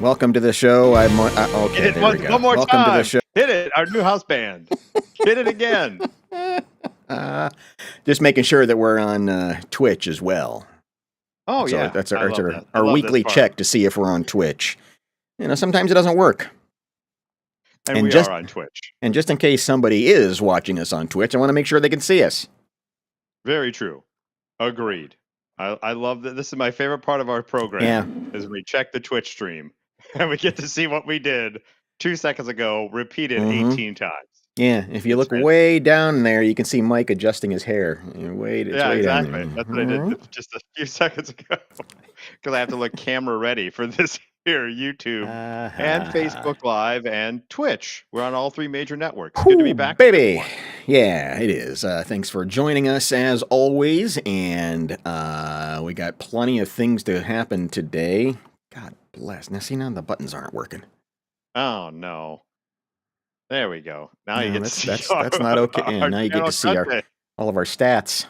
Welcome to the show. Okay, there we go. One more Welcome time. to the show. Hit it, our new house band. Hit it again. Just making sure that we're on Twitch as well. Oh, so yeah. That's I love our that. I love weekly this part. check to see if we're on Twitch. Sometimes it doesn't work. And we are on Twitch. And just in case somebody is watching us on Twitch, I want to make sure they can see us. Very true. Agreed. I love that. This is my favorite part of our program. Is we check the Twitch stream and we get to see what we did 2 seconds ago, repeated 18 times. Yeah, if you look way down there, you can see Mike adjusting his hair. Way exactly. Down there. That's what I did just a few seconds ago. Because I have to look camera ready for this here, YouTube and Facebook Live and Twitch. We're on all 3 major networks. Good to be back. Baby. Yeah, it is. Thanks for joining us as always. And we got plenty of things to happen today. God bless. Now, see, now the buttons aren't working. Oh, no. There we go. Now you get to see that's not okay. Yeah, now you get to see all of our stats.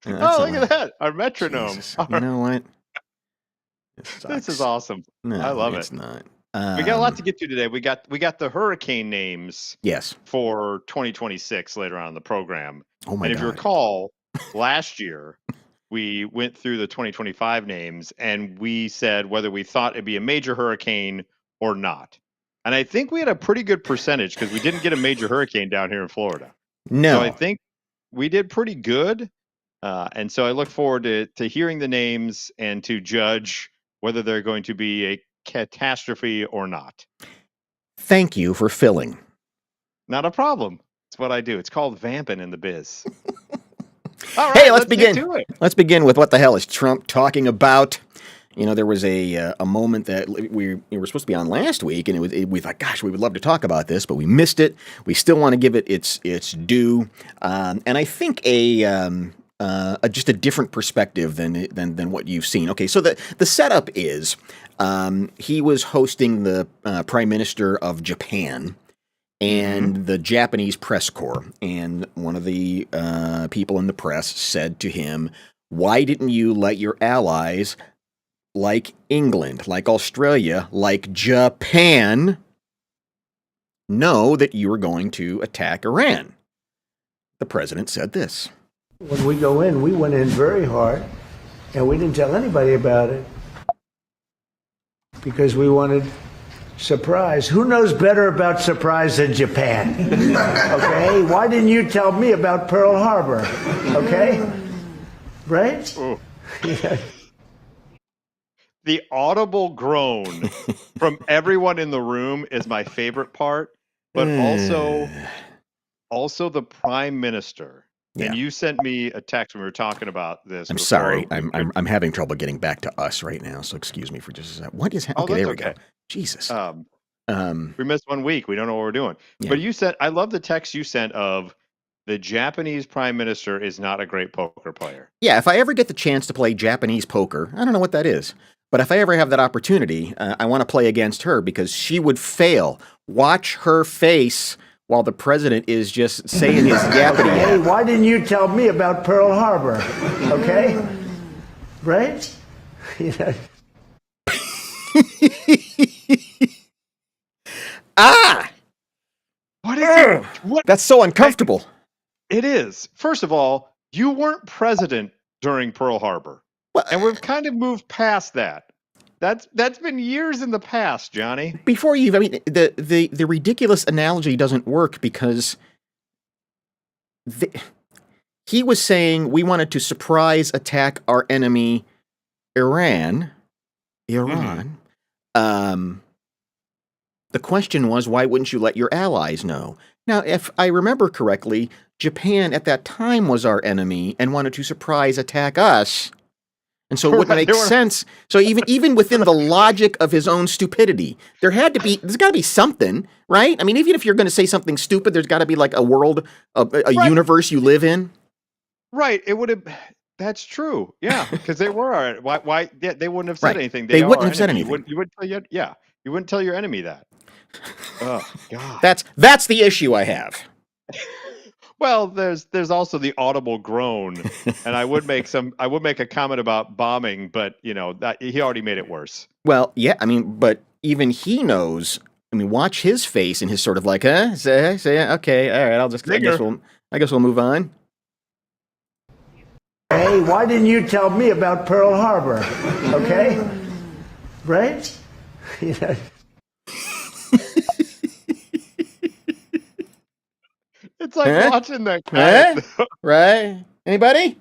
Look at that. Our metronome. You know what? This is awesome. No, I love it. It's not. We got a lot to get to today. We got the hurricane names for 2026 later on in the program. Oh my God. And if you God. recall, last year we went through the 2025 names and we said whether we thought it'd be a major hurricane or not. And I think we had a pretty good percentage because we didn't get a major hurricane down here in Florida. No. So I think we did pretty good. And so I look forward to hearing the names and to judge whether they're going to be a catastrophe or not. Thank you for filling. Not a problem. It's what I do. It's called vamping in the biz. All right, hey, let's begin. Let's begin with what the hell is Trump talking about? There was a moment that we were supposed to be on last week, and we thought, gosh, we would love to talk about this, but we missed it. We still want to give it its due, and I think just a different perspective than what you've seen. Okay, so the setup is he was hosting the Prime Minister of Japan and the Japanese press corps, and one of the people in the press said to him, "Why didn't you let your allies, like England, like Australia, like Japan, know that you were going to attack Iran?" The president said this. When we go in, we went in very hard, and we didn't tell anybody about it because we wanted surprise. Who knows better about surprise than Japan? Okay? Why didn't you tell me about Pearl Harbor? Okay? Right? Yeah. The audible groan from everyone in the room is my favorite part, but also the Prime Minister. Yeah. And you sent me a text when we were talking about this. I'm sorry. I'm having trouble getting back to us right now, so excuse me for just a second. What is happening? Okay, there we go. Jesus. We missed 1 week. We don't know what we're doing. Yeah. But you said, I love the text you sent of the Japanese Prime Minister is not a great poker player. Yeah, if I ever get the chance to play Japanese poker, I don't know what that is. But if I ever have that opportunity, I want to play against her because she would fail. Watch her face while the president is just saying his yappity. Hey, why didn't you tell me about Pearl Harbor? Okay? Right? What is it? That's so uncomfortable. It is. First of all, you weren't president during Pearl Harbor. And we've kind of moved past that. That's been years in the past, Johnny. Before you, the ridiculous analogy doesn't work because he was saying we wanted to surprise attack our enemy, Iran. The question was, why wouldn't you let your allies know? Now, if I remember correctly, Japan at that time was our enemy and wanted to surprise attack us. And so it wouldn't make sense. So even within the logic of his own stupidity, there's got to be something, right? I mean, even if you're going to say something stupid, there's got to be like a world, a universe you live in. Right. It would have. That's true. Yeah, because they were all right. Why? Yeah, they wouldn't have said anything. They wouldn't have said anything. You wouldn't tell your enemy that. Oh God. That's the issue I have. Well, there's also the audible groan, and I would make a comment about bombing, but that he already made it worse. Well, yeah, I mean, but even he knows. I mean, watch his face and his sort of like, huh? Say, okay, all right. I guess we'll move on. Hey, why didn't you tell me about Pearl Harbor? Okay, right? You know. It's like watching that guy. Right? Anybody?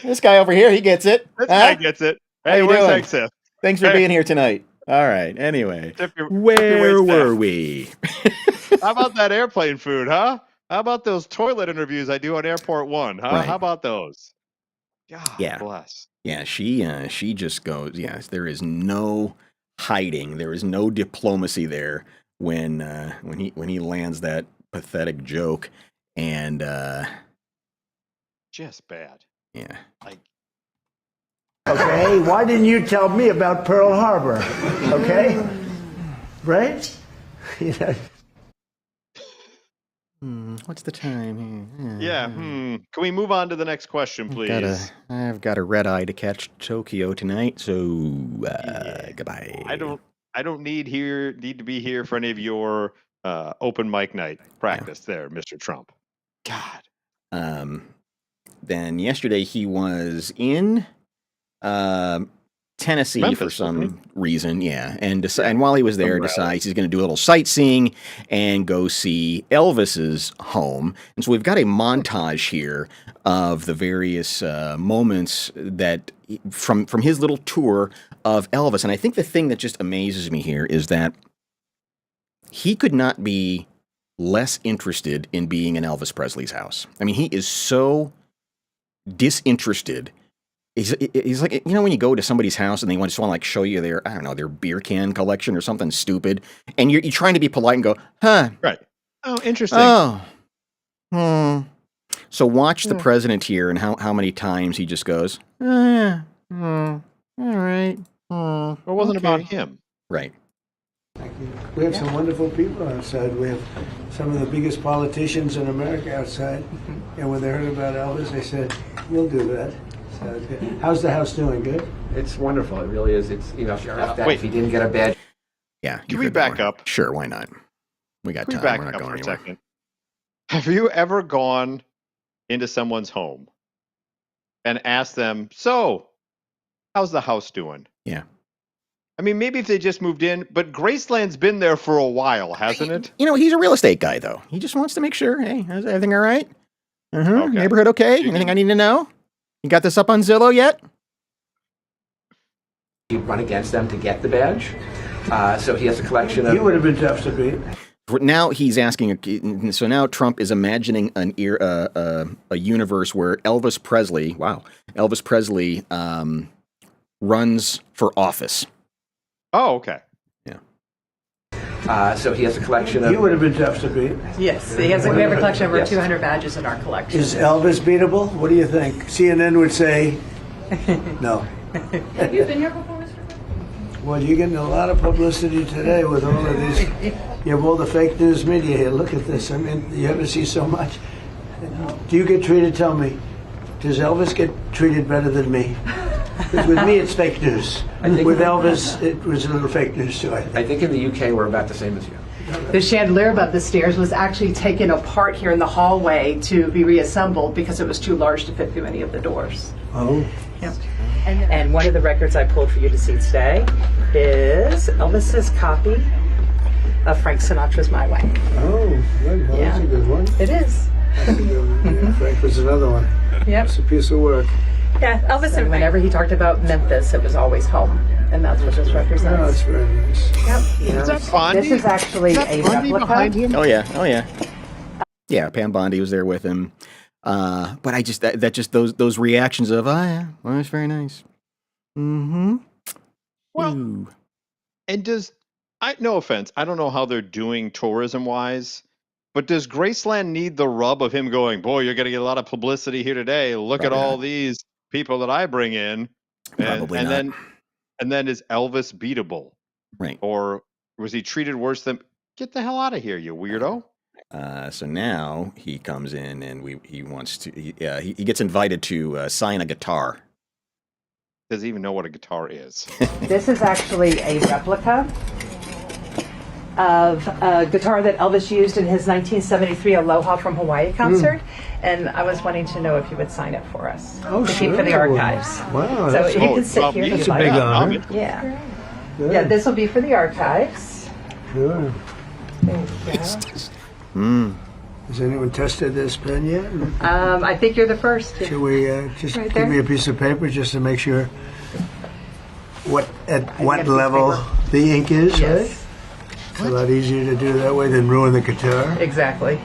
This guy over here, he gets it. This guy gets it. Hey, where's Exif? Thanks for being here tonight. All right. Anyway, where were we? How about that airplane food, huh? How about those toilet interviews I do on Airport One, huh? Right. How about those? God bless. Yeah, she just goes, yes, there is no hiding. There is no diplomacy there when he lands that pathetic joke, and just bad. Yeah. Like, okay, why didn't you tell me about Pearl Harbor? Okay, right? You know. What's the time? Yeah. Can we move on to the next question, please? I've got a red eye to catch Tokyo tonight, so goodbye. I don't need to be here for any of your open mic night practice there, Mr. Trump. God. Then yesterday he was in Tennessee Memphis, for some reason, and while he was there, decides he's going to do a little sightseeing and go see Elvis's home. And so we've got a montage here of the various moments that from his little tour of Elvis. And I think the thing that just amazes me here is that he could not be less interested in being in Elvis Presley's house. I mean, he is so disinterested. He's like, you know, when you go to somebody's house and they just want to like show you their, I don't know, their beer can collection or something stupid, and you're trying to be polite and go, huh? Right. Oh, interesting. So watch the president here and how many times he just goes, all right. It wasn't about him. Right. Thank you. We have some wonderful people outside. We have some of the biggest politicians in America outside. And when they heard about Elvis, they said, we'll do that. So, how's the house doing? Good? It's wonderful. It really is. It's, you know, if he didn't get a badge. Yeah. Can we back up? Sure, why not? We got time. We're not going anywhere. Second. Have you ever gone into someone's home and asked them, so, how's the house doing? Yeah. I mean, maybe if they just moved in, but Graceland's been there for a while, hasn't it? You know, he's a real estate guy, though. He just wants to make sure, hey, is everything all right? Okay. Neighborhood okay? Anything I need to know? You got this up on Zillow yet? He run against them to get the badge. So he has a collection of... He would have been tough to beat. Now he's asking, so now Trump is imagining a universe where Elvis Presley runs for office. Oh, okay. Yeah. So he has a collection of... He would have been tough to beat. Yes, we have a collection of over 200 badges in our collection. Is Elvis beatable? What do you think? CNN would say no. Have you been here before, Mr. President? Well, you're getting a lot of publicity today with all of these. You have all the fake news media here. Look at this. I mean, you ever see so much? Do you get treated? Tell me. Does Elvis get treated better than me? With me, it's fake news. With Elvis, it was a little fake news too, I think. I think in the UK, we're about the same as you. The chandelier above the stairs was actually taken apart here in the hallway to be reassembled because it was too large to fit through any of the doors. Oh. Yep. And one of the records I pulled for you to see today is Elvis's copy of Frank Sinatra's My Way. Oh, good. Well, that's a good one. It is. Frank was another one. Yep. It's a piece of work. Yeah, Elvis, and whenever he talked about Memphis, it was always home. And that's what this represents. Oh, that's very nice. Yep. Is that Bondi? This is actually a replica. Behind him? Oh yeah. Yeah, Pam Bondi was there with him. But I just that just those reactions of well, it's very nice. Mm-hmm. Well, Ooh. and no offense, I don't know how they're doing tourism wise, but does Graceland need the rub of him going, boy, you're going to get a lot of publicity here today. Look Probably at all not. these people that I bring in. Probably not. And then is Elvis beatable? Right. Or was he treated worse than, get the hell out of here, you weirdo? So now he comes in and he wants to. He gets invited to sign a guitar. doesn't even know what a guitar is. This is actually a replica of a guitar that Elvis used in his 1973 Aloha from Hawaii concert, and I was wanting to know if you would sign it for us to keep for the archives. Wow, So you can sit here. that's a big honor. Yeah. Good. Yeah, this will be for the archives. Sure. Thank you. Has anyone tested this pen yet? I think you're the first. Should we just Right give there. me a piece of paper just to make sure what piece of level paper. the ink is, Yes. right? It's a lot easier to do that way than ruin the guitar. Exactly.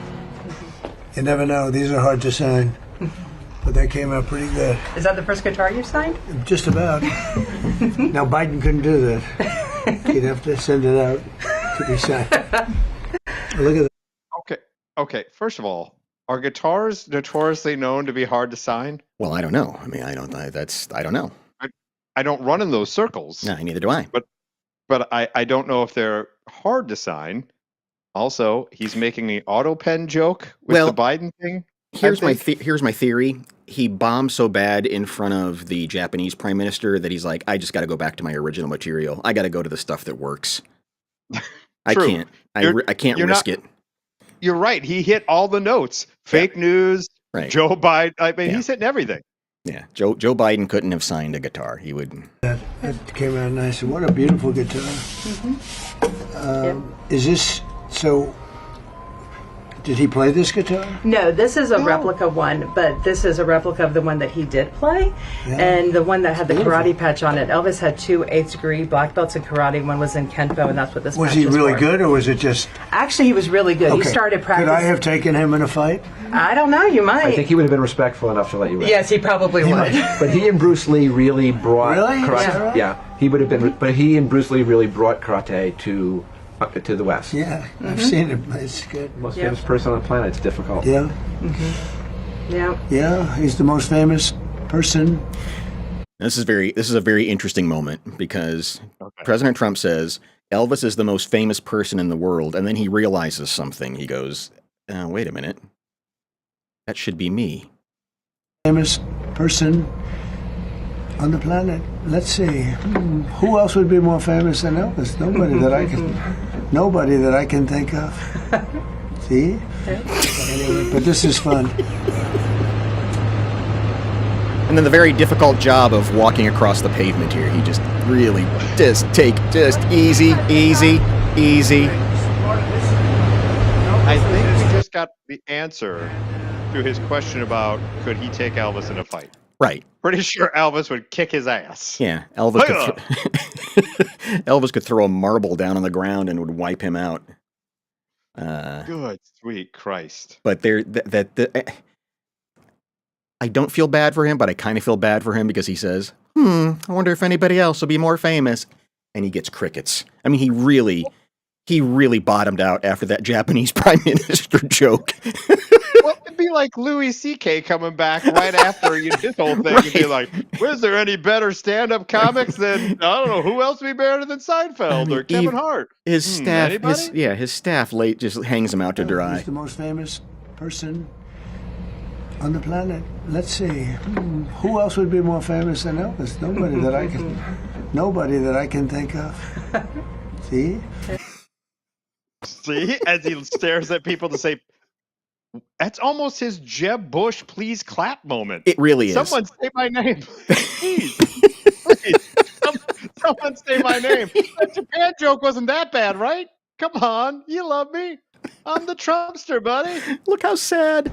You never know. These are hard to sign. But that came out pretty good. Is that the first guitar you've signed? Just about. Now, Biden couldn't do that. He'd have to send it out to be signed. Look at that. Okay. First of all, are guitars notoriously known to be hard to sign? Well, I don't know. I mean, I don't know. I don't run in those circles. No, neither do I. But I don't know if they're hard to sign. Also, he's making the auto pen joke with the Biden thing. Here's my theory. He bombed so bad in front of the Japanese prime minister that he's like, I just got to go back to my original material. I got to go to the stuff that works. I can't. I can't risk it. You're right. He hit all the notes. Fake news. Right. Joe Biden. I mean, he's hitting everything. Yeah. Joe Biden couldn't have signed a guitar. He would. That came out nice. What a beautiful guitar. Is this so? Did he play this guitar? No, this is a replica one, but this is a replica of the one that he did play, and the one that had the karate patch on it. Elvis had 2 8th degree black belts in karate. One was in Kenpo, and that's what this Was patch he is really for. good, or was it just? Actually, he was really good. He started practicing. Could I have taken him in a fight? I don't know. You might. I think he would have been respectful enough to let you in. Yes, he probably would. But he and Bruce Lee really brought karate. Yeah. He would have been. But he and Bruce Lee really brought karate to the West. Yeah, I've seen it. It's good. Most famous person on the planet. It's difficult. Yeah. Yeah. Yeah, he's the most famous person. This is a very interesting moment because President Trump says Elvis is the most famous person in the world, and then he realizes something. He goes, "Wait a minute, that should be me." Famous person on the planet. Let's see. Who else would be more famous than Elvis? Nobody that I can think of. See? Anyway, but this is fun. And then the very difficult job of walking across the pavement here. He just really just easy. I think we just got the answer to his question about could he take Elvis in a fight. Right. Pretty sure Elvis would kick his ass. Yeah, Elvis could throw a marble down on the ground and would wipe him out. Good sweet Christ. But I don't feel bad for him, but I kind of feel bad for him because he says, I wonder if anybody else will be more famous. And he gets crickets. I mean, he really bottomed out after that Japanese prime minister joke. Well, it'd be like Louis C.K. coming back right after his whole thing and be like, was there any better stand-up comics than, I don't know, who else would be better than Seinfeld or Kevin Hart? His staff, anybody? his staff late just hangs him out to dry. He's the most famous person on the planet. Let's see. Who else would be more famous than Elvis? Nobody that I can think of. See? See, as he stares at people to say, that's almost his Jeb Bush please clap moment. It really is. Someone say my name. Please. Someone say my name. That Japan joke wasn't that bad, right? Come on. You love me. I'm the Trumpster, buddy. Look how sad.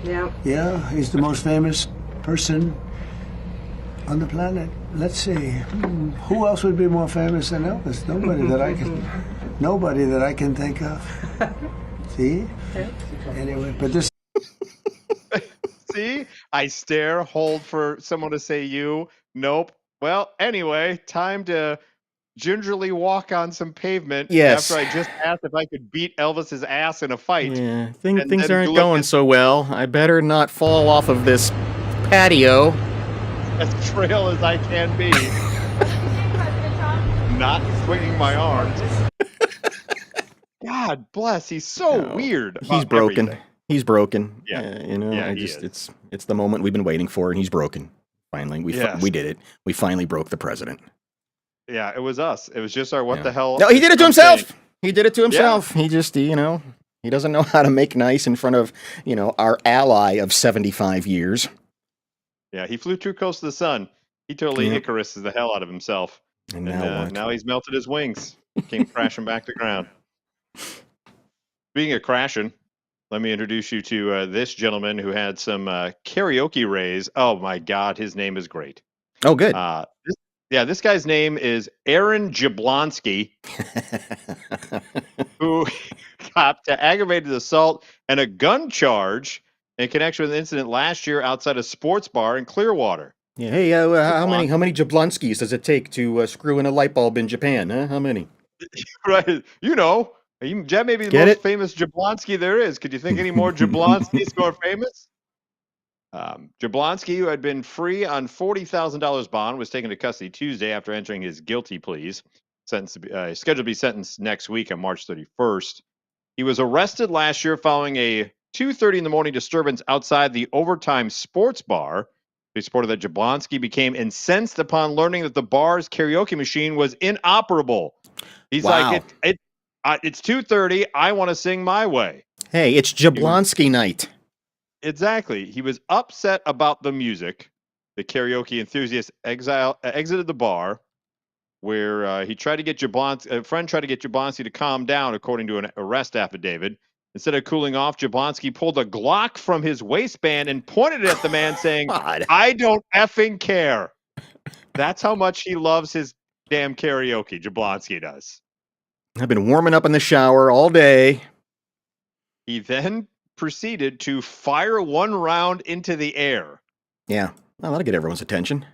Yeah. Yeah, he's the most famous person on the planet. Let's see. Who else would be more famous than Elvis? Nobody that I can think of. See? Anyway, but this. See? I stare, hold for someone to say you. Nope. Well, anyway, time to gingerly walk on some pavement. Yes. After I just asked if I could beat Elvis's ass in a fight. Yeah, things aren't going so well. I better not fall off of this patio. As trail as I can be. Not swinging my arms. God bless. He's so weird. He's broken. Everything. He's broken. Yeah. It's the moment we've been waiting for, and he's broken. Finally, we did it. We finally broke the president. Yeah, it was us. It was just our what the hell. No, he did it to himself. Saying. He did it to himself. Yeah. He just, he doesn't know how to make nice in front of, our ally of 75 years. Yeah, he flew too close to the sun. He totally Icarus the hell out of himself. And now he's melted his wings. Came crashing back to ground. Speaking of crashing, let me introduce you to this gentleman who had some karaoke rays. Oh, my God. His name is great. Oh, good. This guy's name is Aaron Jablonski, who got to aggravated assault and a gun charge in connection with an incident last year outside a sports bar in Clearwater. Yeah. Hey, how many Jablonskis does it take to screw in a light bulb in Japan? Huh? How many? Right. That may be the most famous Jablonski there is. Could you think any more Jablonskis who are famous? Jablonski, who had been free on $40,000 bond, was taken to custody Tuesday after entering his guilty pleas. Scheduled to be sentenced next week on March 31st. He was arrested last year following a 2:30 in the morning disturbance outside the Overtime Sports Bar. He reported that Jablonski became incensed upon learning that the bar's karaoke machine was inoperable. He's like, it's 2:30. I want to sing my way. Hey, it's Jablonski night. Exactly. He was upset about the music. The karaoke enthusiast exited the bar, where he tried to get a friend tried to get Jablonski to calm down, according to an arrest affidavit. Instead of cooling off, Jablonski pulled a Glock from his waistband and pointed it at the man, saying, I don't effing care. That's how much he loves his damn karaoke, Jablonski does. I've been warming up in the shower all day. He then proceeded to fire one round into the air. Yeah, well, that'll get everyone's attention.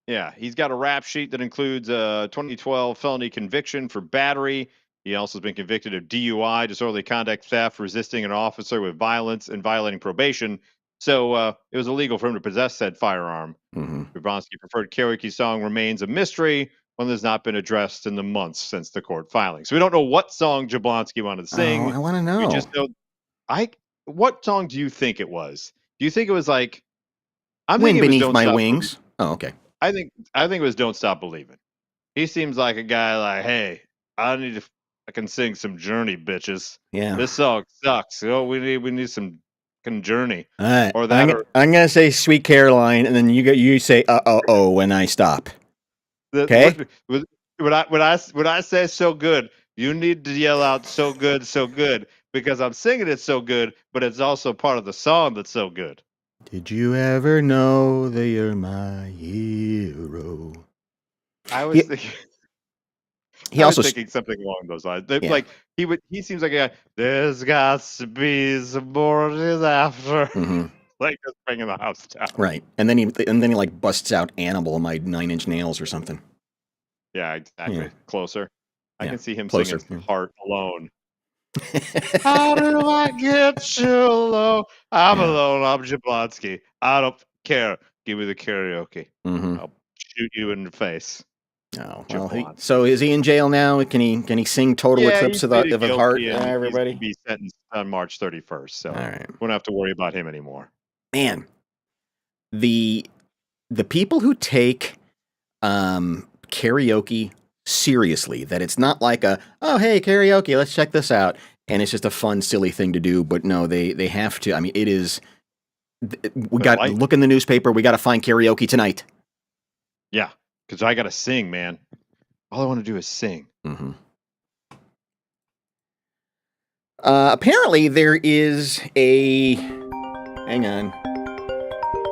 Yeah, he's got a rap sheet that includes a 2012 felony conviction for battery. He also has been convicted of DUI, disorderly conduct, theft, resisting an officer with violence, and violating probation. So it was illegal for him to possess said firearm. Jablonski's preferred karaoke song remains a mystery, one that's not been addressed in the months since the court filing. So we don't know what song Jablonski wanted to sing. Oh, I want to know. We just know. What song do you think it was? Do you think it was like Wind Beneath My Wings? Oh, okay. I think it was Don't Stop Believing. He seems like a guy like, hey, I can sing some Journey, bitches. Yeah. This song sucks. Oh, we need some Journey. All right. Or that. I'm gonna say Sweet Caroline, and then you say when I stop. Okay. When I say so good, you need to yell out so good, because I'm singing it so good, but it's also part of the song that's so good. Did you ever know that you're my hero? I was thinking. I was thinking something along those lines. Like he seems like a guy. There's got to be some more of this after. Like just bringing the house down. Right, and then he like busts out "Animal" My 9 Inch Nails or something. Yeah, exactly. Yeah. Closer. I can see him Closer. singing "Heart Alone." How do I get you alone? I'm alone. I'm Jablonski. I don't care. Give me the karaoke. I'll shoot you in the face. Oh, well, so is he in jail now? Can he sing "Total Eclipse of the Heart"? Everybody, he's be sentenced on March 31st. So right. We don't have to worry about him anymore. Man, the people who take karaoke seriously, that it's not like hey, karaoke, let's check this out, and it's just a fun, silly thing to do. But no, they have to. I mean, it is. We got to look in the newspaper. We got to find karaoke tonight. Yeah. Because I got to sing, man. All I want to do is sing. Apparently, there is a... Hang on.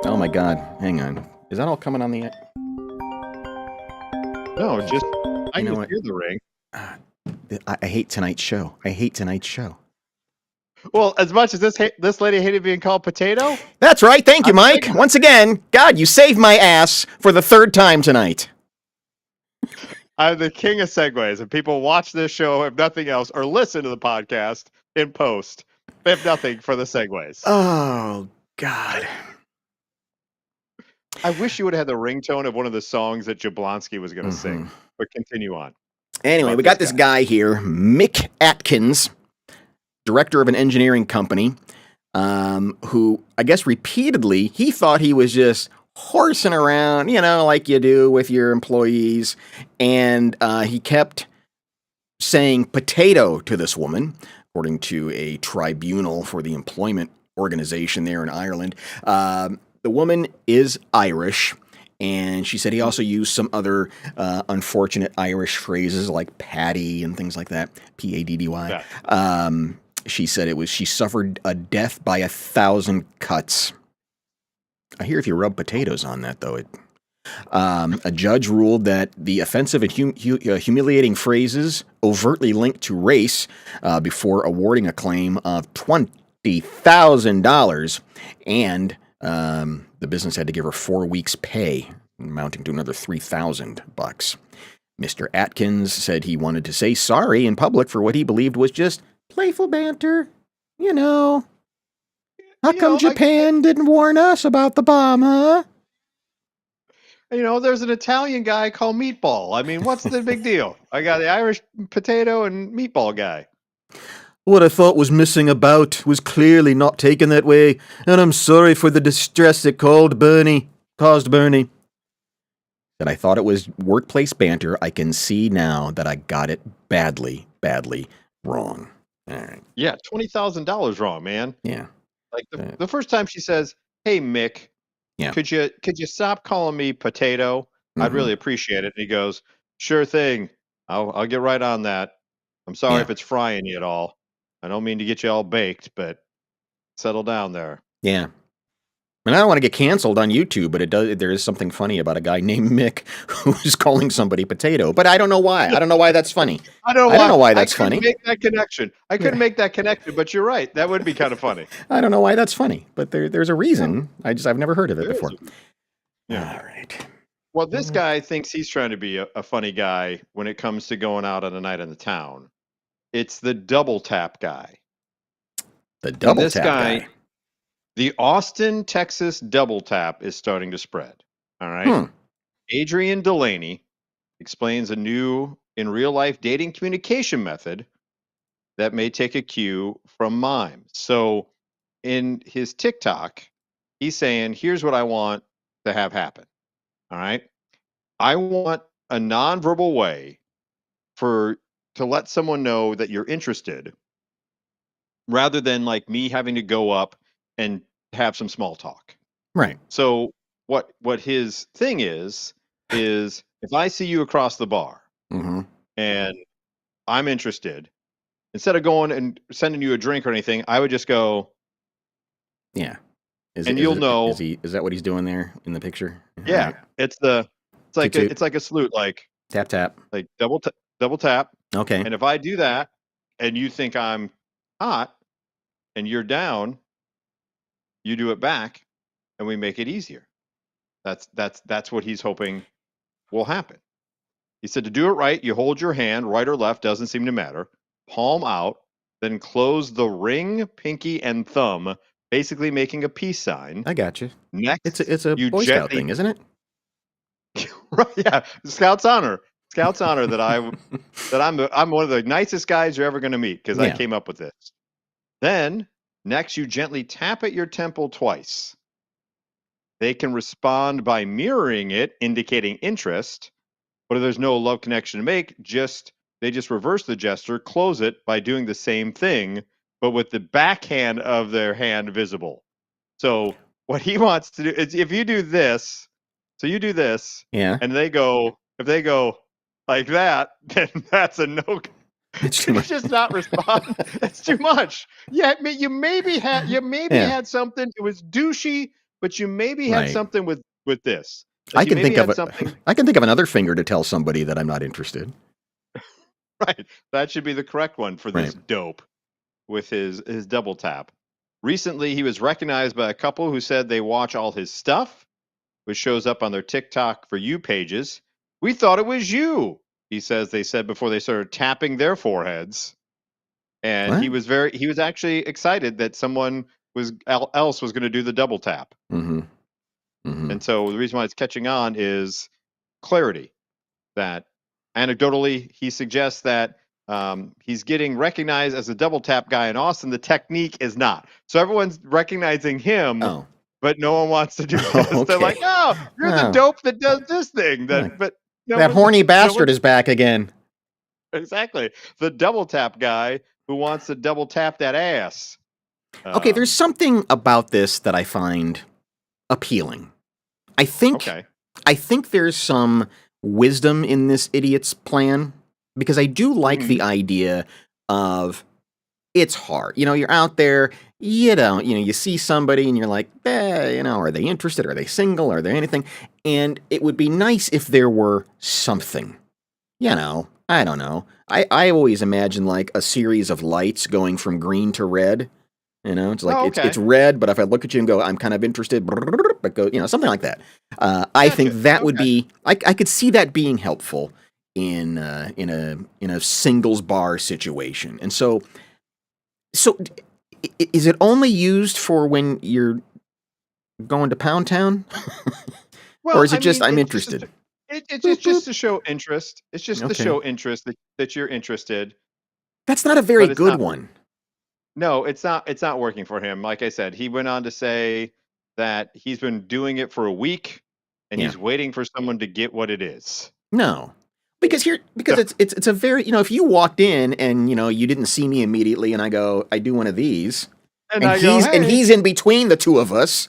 Oh, my God. Hang on. Is that all coming on the... No, just... I can hear the ring. I hate tonight's show. Well, as much as this lady hated being called Potato? That's right. Thank you, Mike. Once again, God, you saved my ass for the third time tonight. I'm the king of segues, and people watch this show, if nothing else, or listen to the podcast in post, if nothing, for the segues. Oh, God. I wish you would have had the ringtone of one of the songs that Jablonski was going to sing. But continue on. Anyway, we got this guy here, Mick Atkins, director of an engineering company, who I guess repeatedly he thought he was just horsing around, like you do with your employees. And he kept saying potato to this woman, according to a tribunal for the employment organization there in Ireland. The woman is Irish, and she said he also used some other unfortunate Irish phrases like paddy and things like that, Paddy. Yeah. She said she suffered a death by 1,000 cuts. I hear if you rub potatoes on that, though, a judge ruled that the offensive and humiliating phrases overtly linked to race before awarding a claim of $20,000, and the business had to give her 4 weeks' pay, amounting to another $3,000. Mr. Atkins said he wanted to say sorry in public for what he believed was just playful banter. How come Japan didn't warn us about the bomb, huh? There's an Italian guy called Meatball. I mean, what's the big deal? I got the Irish potato and meatball guy. What I thought was missing about was clearly not taken that way, and I'm sorry for the distress it caused Bernie. That I thought it was workplace banter. I can see now that I got it badly, badly wrong. All right. Yeah, $20,000 wrong, man. Yeah. Like the first time she says, "Hey, Mick, yeah, could you stop calling me potato? I'd really appreciate it." And he goes, "Sure thing. I'll get right on that. I'm sorry if it's frying you at all. I don't mean to get you all baked, but settle down there." Yeah. And I don't want to get canceled on YouTube, but there is something funny about a guy named Mick who's calling somebody potato. But I don't know why. I don't know why that's funny. I don't know why that's funny. I couldn't make that connection. Make that connection, but you're right. That would be kind of funny. I don't know why that's funny, but there's a reason. I've never heard of it before. Yeah. All right. Well, this guy thinks he's trying to be a funny guy when it comes to going out on a night in the town. It's the double tap guy. The double tap guy. The Austin, Texas double tap is starting to spread. All right. Adrian Delaney explains a new in real life dating communication method that may take a cue from mime. So in his TikTok, he's saying, here's what I want to have happen. All right. I want a nonverbal way to let someone know that you're interested rather than like me having to go up and have some small talk. Right. So what his thing is if I see you across the bar and I'm interested, instead of going and sending you a drink or anything, I would just go. Yeah. You'll know. Is that what he's doing there in the picture? Yeah. Right. It's like a salute, like tap, like double tap. Okay. And if I do that and you think I'm hot and you're down, you do it back and we make it easier. That's what he's hoping will happen. He said to do it right, you hold your hand, right or left, doesn't seem to matter. Palm out, then close the ring, pinky, and thumb, basically making a peace sign. I got you. Next, it's a Boy Scout thing, isn't it? Right? Yeah, Scout's honor. Scout's honor that I'm one of the nicest guys you're ever going to meet because I came up with this. Then next, you gently tap at your temple twice. They can respond by mirroring it, indicating interest. But if there's no love connection to make, they just reverse the gesture, close it by doing the same thing, but with the backhand of their hand visible. So what he wants to do is if you do this, so you do this, and if they go like that, then that's a no. It's just not respond. It's too much. Yeah, you maybe had something. It was douchey, but you maybe had something with this. Like I can think of another finger to tell somebody that I'm not interested. Right. That should be the correct one for this dope with his double tap. Recently, he was recognized by a couple who said they watch all his stuff, which shows up on their TikTok for you pages. We thought it was you, he says they said before they started tapping their foreheads. And what? he was actually excited that someone else was going to do the double tap. Mm-hmm. Mm-hmm. And so the reason why it's catching on is clarity. That anecdotally, he suggests that he's getting recognized as a double tap guy in Austin. The technique is not. So everyone's recognizing him but no one wants to do this. Okay. They're like, "Oh, you're the dope that does this thing." But that horny bastard is back again. Exactly, the double tap guy who wants to double tap that ass. Okay, there's something about this that I find appealing. I think there's some wisdom in this idiot's plan, because I do like the idea of it's hard. You're out there, you see somebody and you're like, are they interested? Are they single? Are there anything? And it would be nice if there were something. I don't know. I always imagine like a series of lights going from green to red. It's like it's red, but if I look at you and go, I'm kind of interested, but go, something like that. I think that would be. I could see that being helpful in a singles bar situation. And so is it only used for when you're going to Pound Town, or is it just I'm interested? It's just to show interest. It's just to show interest that you're interested. That's not a very good one. No, it's not working for him. Like I said, he went on to say that he's been doing it for a week and he's waiting for someone to get what it is. No. Because it's a very, if you walked in and, you didn't see me immediately and I go, I do one of these, and he's in between the two of us,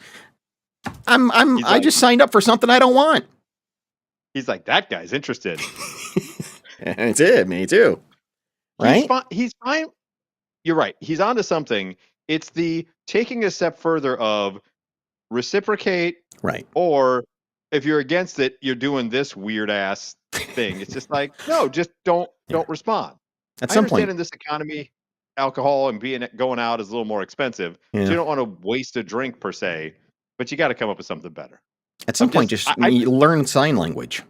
I just signed up for something I don't want. He's like, that guy's interested. That's it, me too. Right? He's fine. You're right. He's onto something. It's the taking a step further of reciprocate. Right. Or if you're against it, you're doing this weird ass thing. It's just like, no, just don't respond. At some point in this economy, alcohol and going out is a little more expensive. So you don't want to waste a drink per se, but you got to come up with something better. At some point, you learn sign language.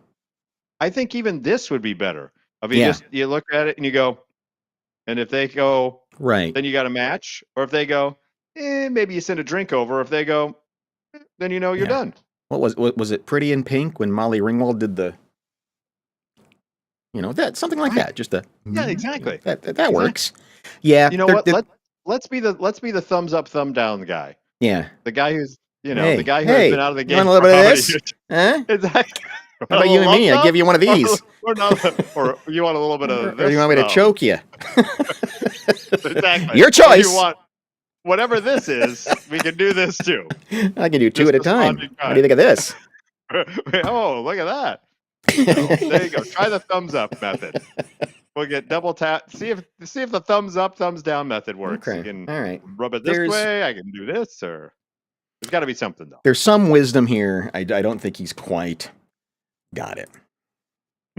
I think even this would be better. You look at it and you go, and if they go, right, then you got a match. Or if they go, maybe you send a drink over. Or if they go, then you're done. What was it? Pretty in Pink when Molly Ringwald did the, that something like that. Just exactly. That works. Yeah. What? Let's be the thumbs up, thumb down guy. Yeah. The guy who's the guy who has been out of the game. You want a little bit of this? Huh? Exactly. How about you and me? I give you one of these. Or you want a little bit of this? Or you want me to choke you? Exactly. Your choice. You want whatever this is, we can do this too. I can do two at a time. What do you think of this? Oh, look at that. There you go. Try the thumbs up method. We'll get double tap. See if the thumbs up, thumbs down method works. Okay. You can all right. Rub it this way. I can do this, or there's got to be something though. There's some wisdom here. I don't think he's quite got it.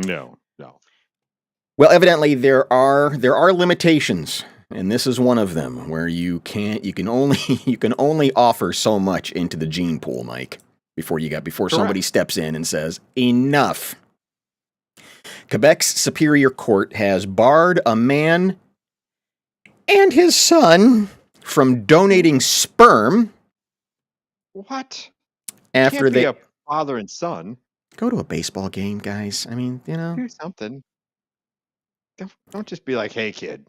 No. Well, evidently there are limitations, and this is one of them where you can only offer so much into the gene pool, Mike, before somebody steps in and says enough. Quebec's Superior Court has barred a man and his son from donating sperm. What? After they be a father and son. Go to a baseball game, guys. I mean, do something. Don't just be like, "Hey, kid,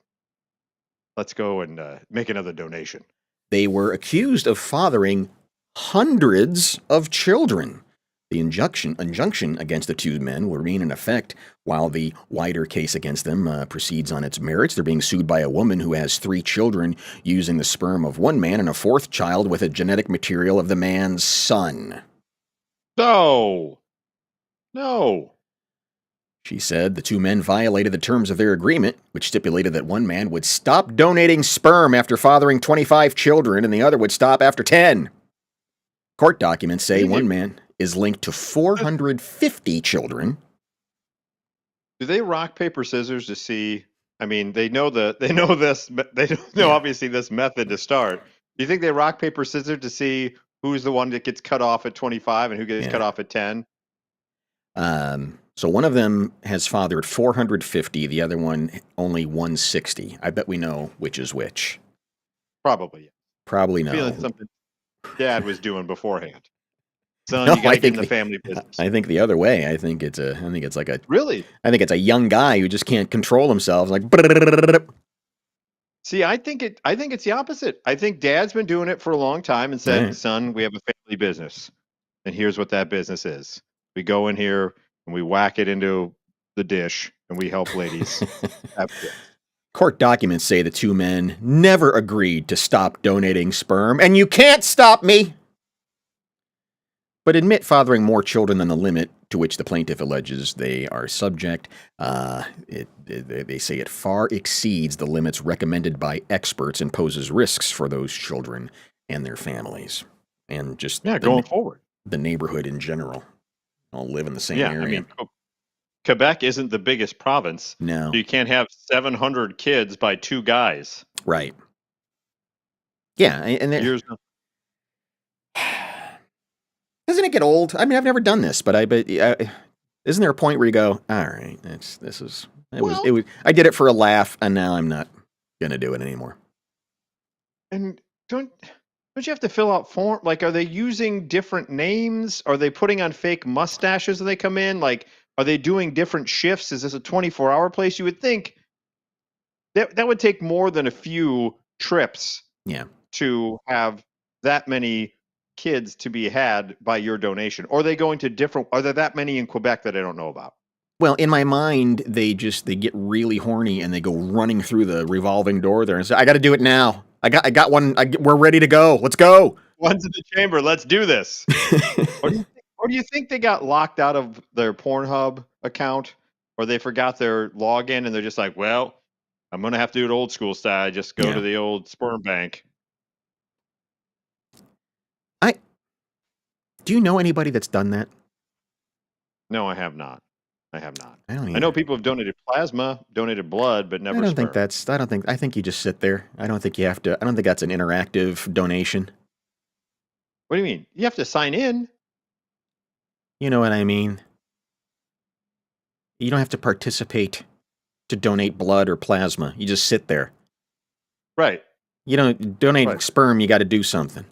let's go and make another donation." They were accused of fathering hundreds of children. The injunction against the two men will remain in effect while the wider case against them proceeds on its merits. They're being sued by a woman who has 3 children using the sperm of one man and a 4th child with a genetic material of the man's son. No. She said the 2 men violated the terms of their agreement, which stipulated that one man would stop donating sperm after fathering 25 children and the other would stop after 10. Court documents say one man is linked to 450 children. Do they rock, paper, scissors to see? I mean, they know this, but they don't know obviously this method to start. Do you think they rock, paper, scissors to see who's the one that gets cut off at 25 and who gets cut off at 10? So one of them has fathered 450, the other one only 160. I bet we know which is which. Probably. Probably no. Feeling something Dad was doing beforehand. Son, you got to get in the family business. I think the other way. I think it's like a really. I think it's a young guy who just can't control himself. Like See, I think it's the opposite. I think Dad's been doing it for a long time and said, Right. "Son, we have a family business, and here's what that business is. We go in here and we whack it into the dish, and we help ladies have kids." Court documents say the two men never agreed to stop donating sperm, and you can't stop me! But admit fathering more children than the limit to which the plaintiff alleges they are subject. They say it far exceeds the limits recommended by experts and poses risks for those children and their families. And just going forward. The neighborhood in general. All live in the same area. I mean, Quebec isn't the biggest province. No. So you can't have 700 kids by 2 guys. Right. Yeah, and doesn't it get old? I mean, I've never done this, but isn't there a point where you go, all right, I did it for a laugh, and now I'm not gonna do it anymore. And don't you have to fill out form? Like, are they using different names? Are they putting on fake mustaches when they come in? Like, are they doing different shifts? Is this a 24-hour place? You would think that would take more than a few trips. Yeah. To have that many kids to be had by your donation. Or are they going to are there that many in Quebec that I don't know about? Well, in my mind, they get really horny and they go running through the revolving door there and say, I got to do it now. I got one. We're ready to go. Let's go. One's in the chamber. Let's do this. Or do you think they got locked out of their Pornhub account, or they forgot their login and they're just like, well, I'm going to have to do it old school style. Just go to the old sperm bank. Do you know anybody that's done that? No, I have not. I I know people have donated plasma, donated blood, but never sperm. I think you just sit there. I don't think that's an interactive donation. What do you mean? You have to sign in. You know what I mean? You don't have to participate to donate blood or plasma. You just sit there. Right. You don't donate sperm, you got to do something.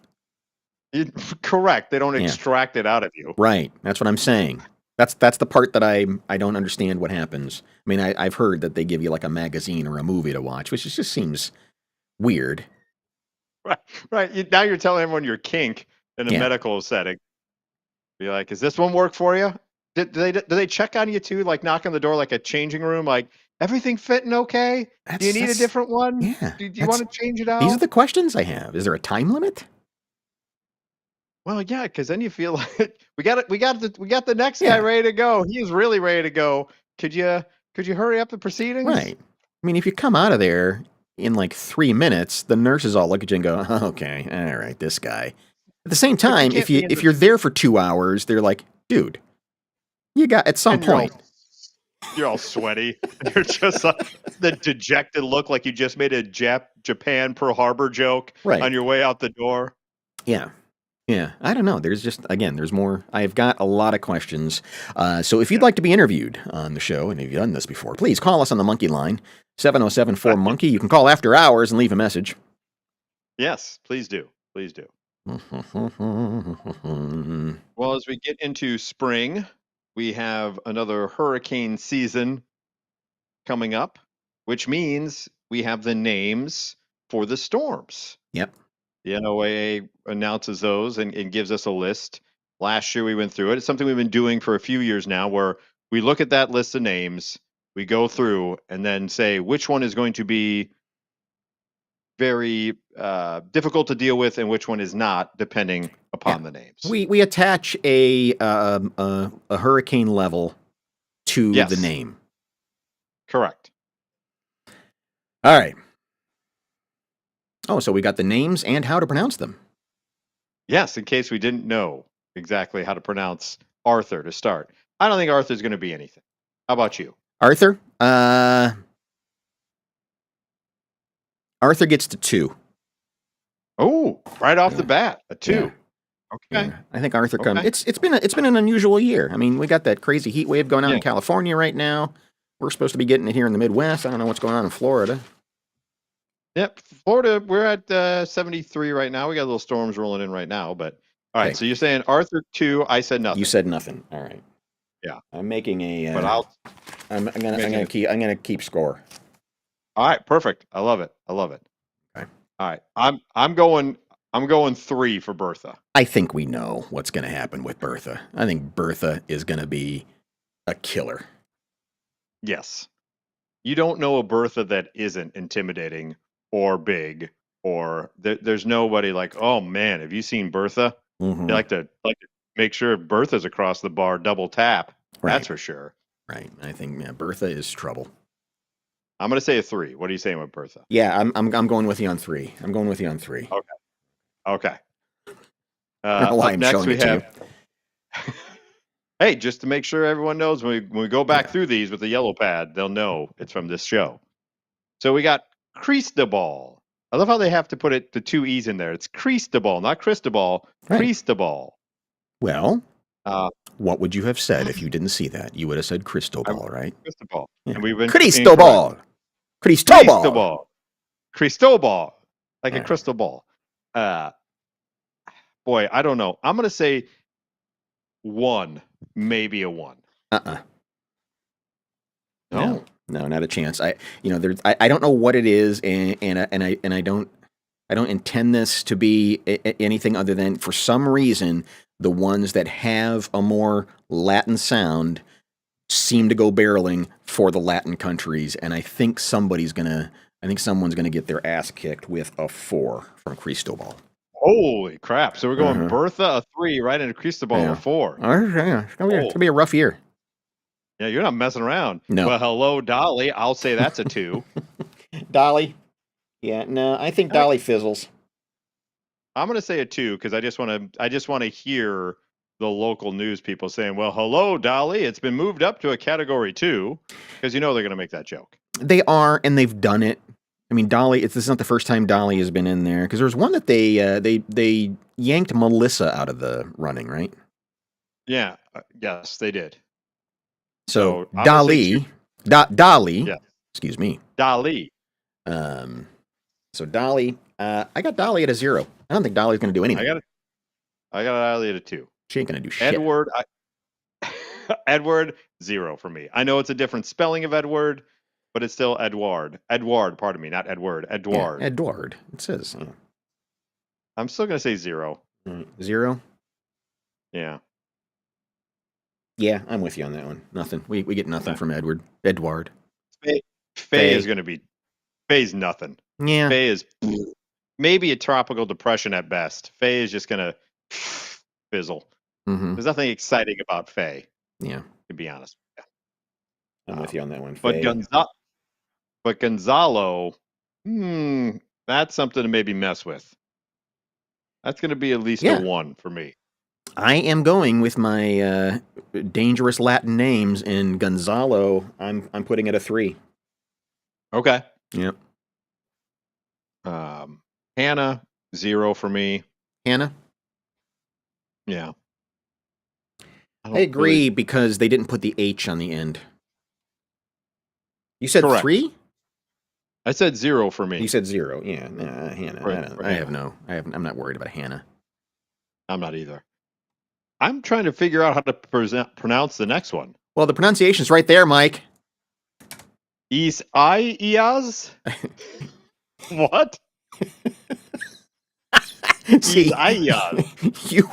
Correct. They don't extract it out of you. Right. That's what I'm saying. That's the part that I don't understand what happens. I mean, I've heard that they give you like a magazine or a movie to watch, which just seems weird. Right. Now you're telling everyone your kink in a medical setting. Be like, is this one work for you? Do they check on you too? Like knock on the door like a changing room? Like, everything fitting okay? Do you need a different one? Yeah. Do you want to change it out? These are the questions I have. Is there a time limit? Well, yeah, because then you feel like we got the next guy ready to go. He's really ready to go. Could you hurry up the proceedings? Right. I mean, if you come out of there in like 3 minutes, the nurses all look at you and go, oh, "Okay, all right, this guy." At the same time, if you're there for 2 hours, they're like, "Dude, you got at some point." You're all sweaty. You're just like the dejected look, like you just made a Japan Pearl Harbor joke on your way out the door. Yeah. Yeah, I don't know. There's more. I've got a lot of questions. So if you'd like to be interviewed on the show, and if you've done this before, please call us on the Monkey line, 707-4-MONKEY. You can call after hours and leave a message. Yes, please do. Please do. Well, as we get into spring, we have another hurricane season coming up, which means we have the names for the storms. Yep. The NOAA announces those and gives us a list. Last year we went through it. It's something we've been doing for a few years now, where we look at that list of names, we go through, and then say which one is going to be very difficult to deal with and which one is not, depending upon the names. We attach a hurricane level to the name. Correct. All right. Oh, so we got the names and how to pronounce them. Yes, in case we didn't know exactly how to pronounce Arthur to start. I don't think Arthur's going to be anything. How about you? Arthur? Arthur gets to 2. Oh, right off the bat, a 2. Yeah. Okay. Yeah. I think Arthur comes. It's been an unusual year. I mean, we got that crazy heat wave going on in California right now. We're supposed to be getting it here in the Midwest. I don't know what's going on in Florida. Yep, Florida, we're at 73 right now. We got little storms rolling in right now, but all right. So you're saying Arthur 2, I said nothing. You said nothing. All right. Yeah. I'm making a but I'm gonna keep score. All right, perfect. I love it. Okay. All right, I'm going 3 for Bertha. I think we know what's going to happen with Bertha. I think Bertha is going to be a killer. Yes. You don't know a Bertha that isn't intimidating or big, or there's nobody like, oh man, have you seen Bertha? Mm-hmm. They like to make sure if Bertha's across the bar, double tap. Right. That's for sure. Right. I think Bertha is trouble. I'm going to say a 3. What are you saying with Bertha? Yeah, I'm going with you on 3. I'm going with you on 3. Okay. Why Up I'm next showing we it to have. Hey, just to make sure everyone knows when we go back through these with the yellow pad, they'll know it's from this show. So we got Cristobal. I love how they have to put the 2 E's in there. It's Cristobal, not Cristobal. Right. Cristobal. Well, what would you have said if you didn't see that? You would have said Cristobal, right? Cristobal. Yeah. And we've been Cristobal. Cristobal. Like a Right. crystal ball. Boy, I don't know. I'm going to say 1, maybe a 1. No, not a chance. I don't know what it is, and I don't intend this to be anything other than, for some reason, the ones that have a more Latin sound seem to go barreling for the Latin countries, and I think someone's gonna get their ass kicked with a 4 from Cristobal. Holy crap! So we're going Bertha a 3 right into Cristobal a 4. It's gonna be a rough year. Yeah, you're not messing around. No. Well, hello, Dolly. I'll say that's a 2. Dolly. Yeah, no, I think Dolly fizzles. I'm going to say a 2 because I just want to hear the local news people saying, "Well, hello, Dolly. It's been moved up to a category 2," because they're going to make that joke. They are, and they've done it. I mean, Dolly. This is not the first time Dolly has been in there, because there was one that they yanked Melissa out of the running, right? Yeah. Yes, they did. So Dolly. Yeah. Excuse me. Dolly. So Dolly. I got Dolly at a 0. I don't think Dolly's going to do anything. I got Dolly at a 2. She ain't going to do shit. Edward. Edward, 0 for me. I know it's a different spelling of Edward, but it's still Edward. Edward, pardon me, not Edward. Edward. Yeah, Edward. It says. Yeah. I'm still going to say 0. 0? Yeah. Yeah, I'm with you on that one. Nothing. We get nothing from Edward. Edward. Faye is going to be. Faye's nothing. Yeah. Faye is maybe a tropical depression at best. Faye is just going to fizzle. Mm-hmm. There's nothing exciting about Faye. Yeah. To be honest. Yeah. I'm with you on that one. But Gonzalo, that's something to maybe mess with. That's going to be at least a 1 for me. I am going with my dangerous Latin names, and Gonzalo, I'm putting it a 3. Okay. Yep. Hannah, 0 for me. Hannah? Yeah. I agree because they didn't put the H on the end. You said 3? I said 0 for me. You said 0. Yeah. Hannah. I'm not worried about Hannah. I'm not either. I'm trying to figure out how to pronounce the next one. Well, the pronunciation's right there, Mike. Isaias? What? See, you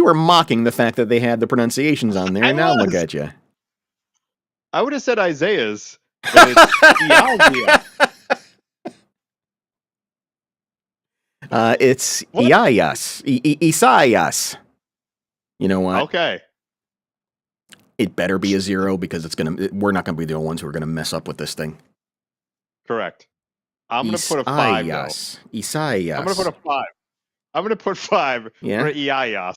were mocking the fact that they had the pronunciations on there, and now look at you. I would have said Isaiah's, but it's it's Isaias. You know what? Okay. It better be a 0 because we're not gonna be the only ones who are gonna mess up with this thing. Correct. I'm gonna put a 5 though. Isaias. I'm gonna put a 5. I'm gonna put 5 for Iaias.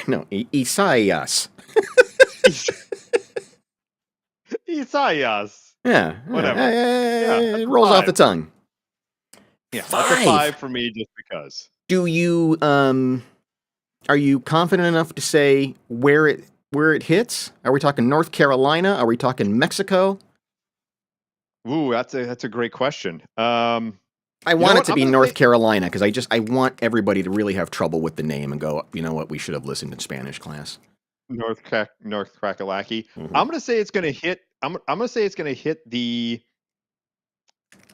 No, Isaias. Isaias. Yeah. Whatever. It rolls off the tongue. Yeah, 5. That's a 5 for me just because. Do you are you confident enough to say where it hits? Are we talking North Carolina? Are we talking Mexico? Ooh, that's a great question. I want it to be North Carolina because I want everybody to really have trouble with the name and go, you know what, we should have listened in Spanish class. North Crackalacky. Mm-hmm. I'm gonna say it's gonna hit. I'm gonna say it's gonna hit the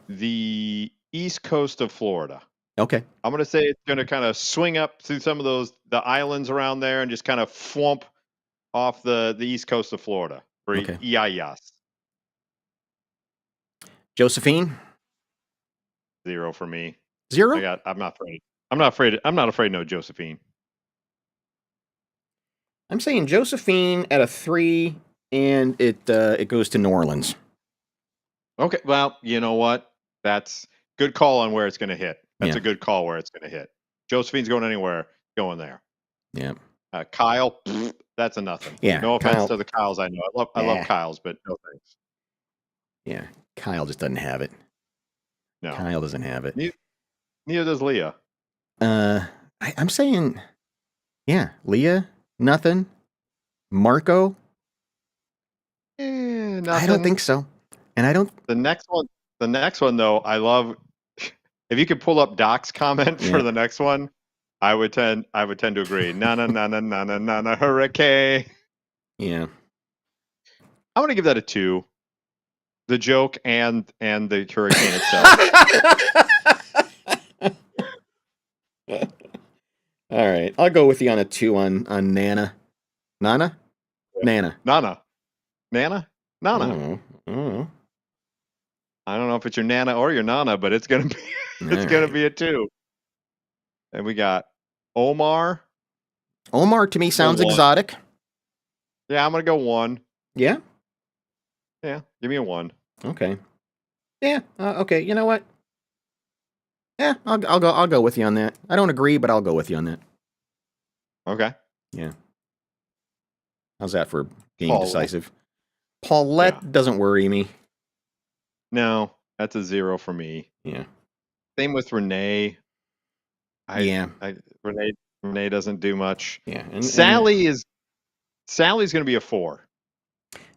the east coast of Florida. Okay. I'm going to say it's going to kind of swing up through some of the islands around there and just kind of flump off the east coast of Florida for Okay. Yas. Josephine? 0 for me. 0? I'm not afraid. I'm not afraid. No Josephine. I'm saying Josephine at a 3, and it goes to New Orleans. Okay. Well, you know what? That's good call on where it's going to hit. That's Yeah. a good call where it's going to hit. Josephine's going anywhere, going there. Yeah. Kyle, that's a nothing. Yeah. No offense Kyle, to the Kyles I know. I love Kyles, but no thanks. Yeah. Kyle just doesn't have it. No. Kyle doesn't have it. Neither does Leah. I'm saying, yeah, Leah, nothing. Marco? Nothing. I don't think so. And I don't. The next one though, I love. If you could pull up Doc's comment for the next one, I would tend to agree. Na hurricane. Yeah. I'm gonna give that a 2. The joke and the hurricane itself. All right, I'll go with you on a 2 on Nana. Nana? Nana. Nana. Nana? Nana. I don't know if it's your Nana or your Nana, but it's gonna be a 2. And we got Omar. Omar to me sounds exotic. Yeah, I'm gonna go 1. Yeah? Yeah, give me a 1. Okay. Yeah, okay, you know what? Yeah, I'll go with you on that. I don't agree, but I'll go with you on that. Okay. Yeah. How's that for being decisive? Paulette doesn't worry me. No, that's a 0 for me. Yeah. Same with Renee. Renee doesn't do much. Yeah. Sally's going to be a 4.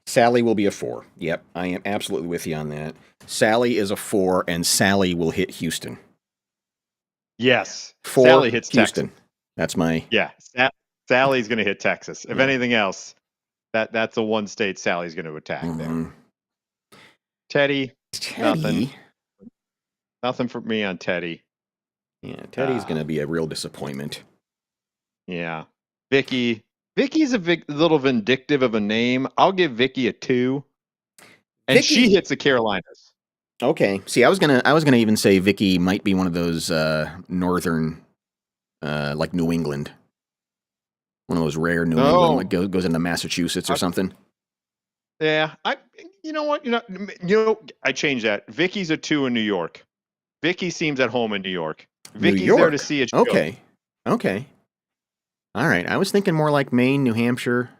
Sally will be a 4. Yep, I am absolutely with you on that. Sally is a 4, and Sally will hit Houston. Yes. 4, Sally hits Houston. Texas. That's my... Yeah, Sally's going to hit Texas. If anything else, that's the one state Sally's going to attack there. Teddy, nothing. Nothing for me on Teddy. Yeah, Teddy's going to be a real disappointment. Yeah. Vicky's a little vindictive of a name. I'll give Vicky a 2. And she hits the Carolinas. Okay. See, I was gonna even say Vicky might be one of those northern, like New England, one of those rare New England that goes into Massachusetts or something. Yeah, you know what? I changed that. Vicky's a 2 in New York. Vicky seems at home in New York. Vicky's there to see a show. Okay. All right. I was thinking more like Maine, New Hampshire,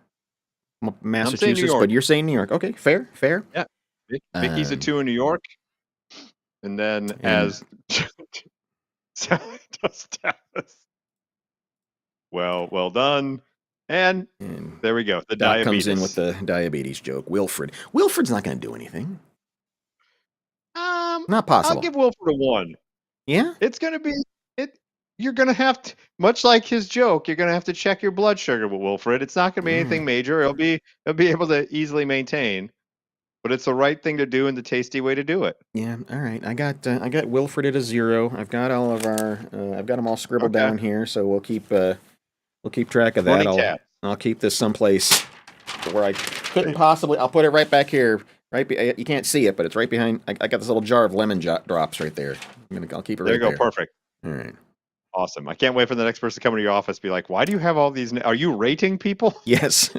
Massachusetts, but you're saying New York. Okay, fair. Yeah. Vicky's a 2 in New York. And then as Sally does Dallas. Well done. And there we go. The Doc diabetes comes in with the diabetes joke. Wilfred's not going to do anything. Not possible. I'll give Wilfred a 1. Yeah? It's going to be you're going to have to, much like his joke, you're going to have to check your blood sugar with Wilfred. It's not going to be anything major. He'll be able to easily maintain. But it's the right thing to do and the tasty way to do it. Yeah, all right. I got Wilfred at a 0. I've got all of our I've got them all scribbled down here, so we'll keep track of that. I'll keep this someplace where I couldn't possibly. I'll put it right back here. You can't see it, but it's right behind. I got this little jar of lemon drops right there. I'll keep it right there. There you go. Perfect. All right. Awesome. I can't wait for the next person to come into your office and be like, why do you have all these? Are you rating people? Yes.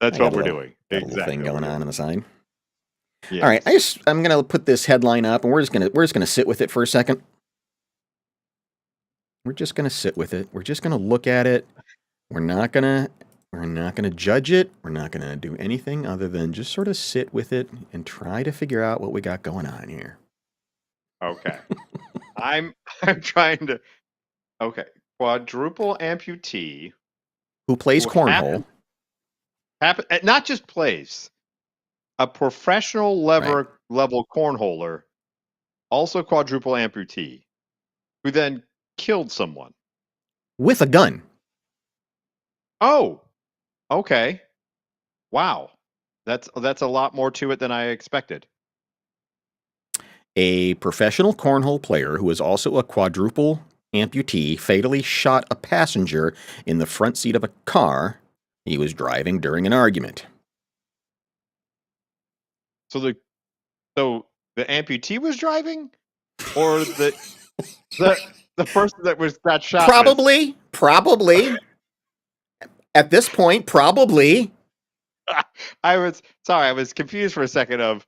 That's what we're doing. Exactly. Little thing going on the side. Yes. All right. I'm gonna put this headline up, and we're just gonna sit with it for a second. We're just gonna sit with it. We're just gonna look at it. We're not gonna judge it. We're not gonna do anything other than just sort of sit with it and try to figure out what we got going on here. Okay. I'm trying to. Okay. Quadruple amputee who plays cornhole. Not just plays. A professional level cornholer, also quadruple amputee, who then killed someone with a gun. Oh, okay. Wow, that's a lot more to it than I expected. A professional cornhole player who is also a quadruple amputee fatally shot a passenger in the front seat of a car he was driving during an argument. So the amputee was driving, or the person that got shot? Probably. At this point, probably. I was confused for a second.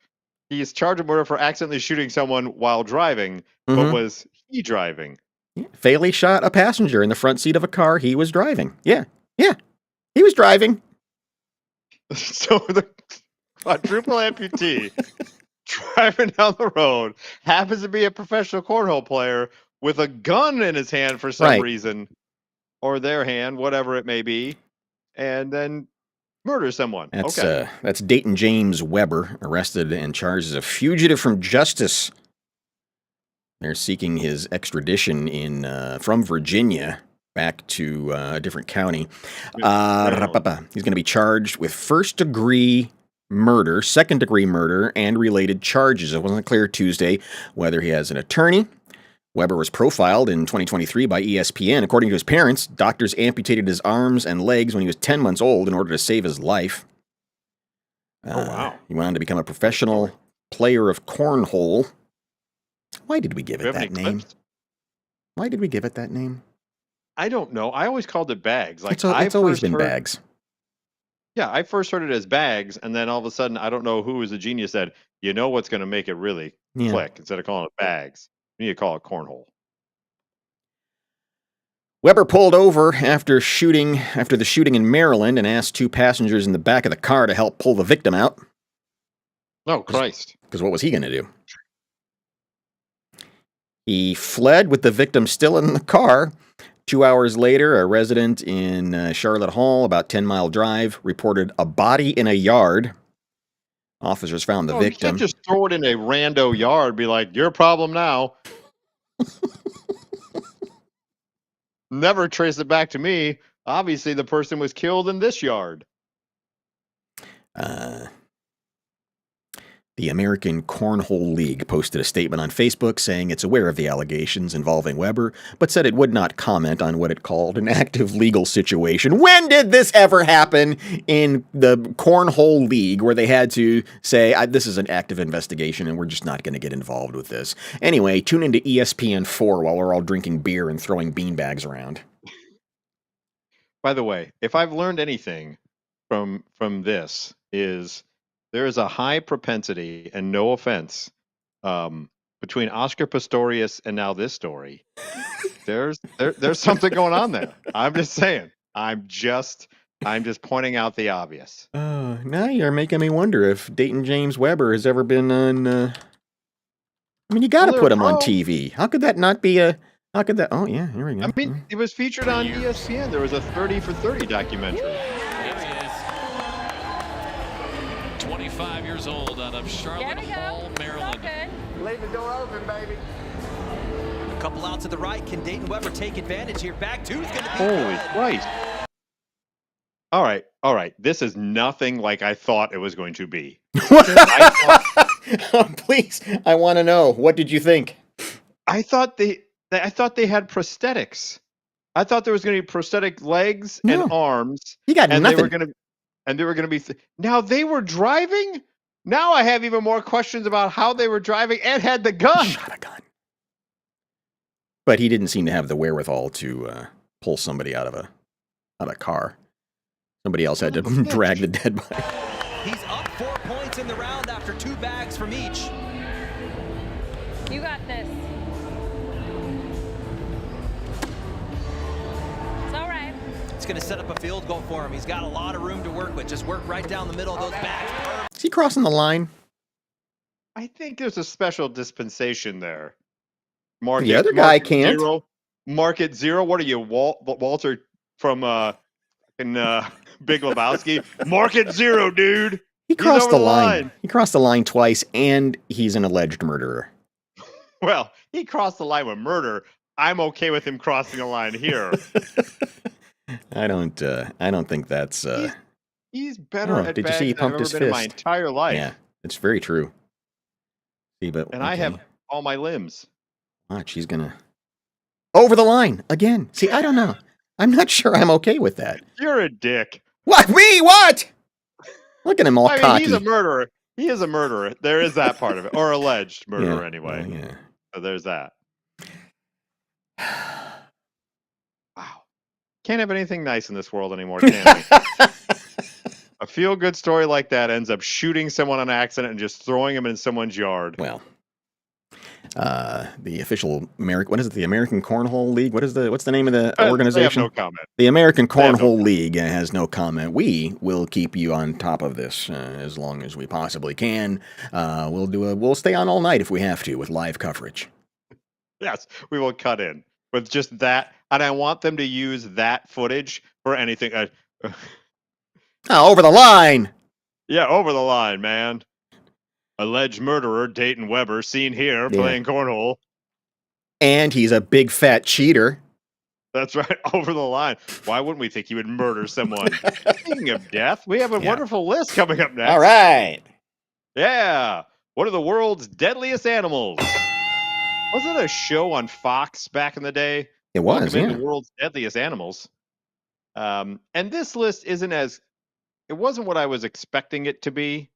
He's charged with murder for accidentally shooting someone while driving, but was he driving? Fatally shot a passenger in the front seat of a car he was driving. Yeah, he was driving. So the quadruple amputee driving down the road happens to be a professional cornhole player with a gun in his hand for some reason, or their hand, whatever it may be, and then murder someone. That's Dayton James Weber, arrested and charged as a fugitive from justice. They're seeking his extradition from Virginia back to a different county. He's going to be charged with first-degree murder, second-degree murder, and related charges. It wasn't clear Tuesday whether he has an attorney. Weber was profiled in 2023 by ESPN. According to his parents, doctors amputated his arms and legs when he was 10 months old in order to save his life. Wow. He went on to become a professional player of cornhole. Why did we give it that name? Why did we give it that name? I don't know. I always called it bags. It's always been bags. Yeah, I first heard it as bags, and then all of a sudden, I don't know who was the genius said, you know what's going to make it really click instead of calling it bags? You need to call it cornhole. Weber pulled over after the shooting in Maryland and asked two passengers in the back of the car to help pull the victim out. Oh, Christ. Because what was he going to do? He fled with the victim still in the car. 2 hours later, a resident in Charlotte Hall, about 10-mile drive, reported a body in a yard. Officers found the victim. You can't just throw it in a rando yard, be like, your problem now. Never trace it back to me. Obviously, the person was killed in this yard. The American Cornhole League posted a statement on Facebook saying it's aware of the allegations involving Weber, but said it would not comment on what it called an active legal situation. When did this ever happen in the Cornhole League where they had to say, this is an active investigation and we're just not going to get involved with this? Anyway, tune into ESPN4 while we're all drinking beer and throwing beanbags around. By the way, if I've learned anything from this is there is a high propensity, and no offense, between Oscar Pistorius and now this story. There's something going on there. I'm just saying. I'm just pointing out the obvious. Now you're making me wonder if Dayton James Weber has ever been on. You got to put him on TV. How could that not be a? How could that? Oh yeah, here we go. It was featured on ESPN. There was a 30 for 30 documentary. 25 years old out of Charlotte Hall, Maryland. Leave the door open, baby. A couple out to the right. Can Dayton Weber take advantage here? Back two's going to be Holy Christ. All right. This is nothing like I thought it was going to be. Please, I want to know. What did you think? I thought they had prosthetics. I thought there was going to be prosthetic legs and arms. You got nothing. They were going to be. Now they were driving. Now I have even more questions about how they were driving and had the gun. Shot a gun. But he didn't seem to have the wherewithal to pull somebody out of a car. Somebody else had to drag the dead body. He's up 4 points in the round after 2 bags from each. You got this. It's all right. It's going to set up a field goal for him. He's got a lot of room to work with. Just work right down the middle of those bags. Is he crossing the line? I think there's a special dispensation there. The other guy can't. Market zero. What are you, Walter from Big Lebowski? Market zero, dude. He crossed the line. He crossed the line twice, and he's an alleged murderer. Well, he crossed the line with murder. I'm okay with him crossing the line here. I don't think that's. He's better at did you see he pumped his fist? In my entire life. Yeah, it's very true. See, but I have all my limbs. Watch, she's gonna over the line again. See, I don't know. I'm not sure I'm okay with that. You're a dick. What? Me? What? Look at him all cocky. He's a murderer. He is a murderer. There is that part of it, or alleged murderer anyway. Yeah. So there's that. Wow. Can't have anything nice in this world anymore, can we? A feel-good story like that ends up shooting someone on accident and just throwing him in someone's yard. Well, the official what is it? The American Cornhole League? What's the name of the organization? They have no comment. The American Cornhole League has no comment. We will keep you on top of this as long as we possibly can. We'll stay on all night if we have to with live coverage. Yes, we will cut in with just that, and I want them to use that footage for anything. Over the line. Yeah, over the line, man. Alleged murderer Dayton Weber seen here playing cornhole. And he's a big fat cheater. That's right, over the line. Why wouldn't we think he would murder someone? Speaking of death, we have a wonderful list coming up next. All right. Yeah. What are the world's deadliest animals? Wasn't it a show on Fox back in the day? It was, The world's deadliest animals. And this list it wasn't what I was expecting it to be.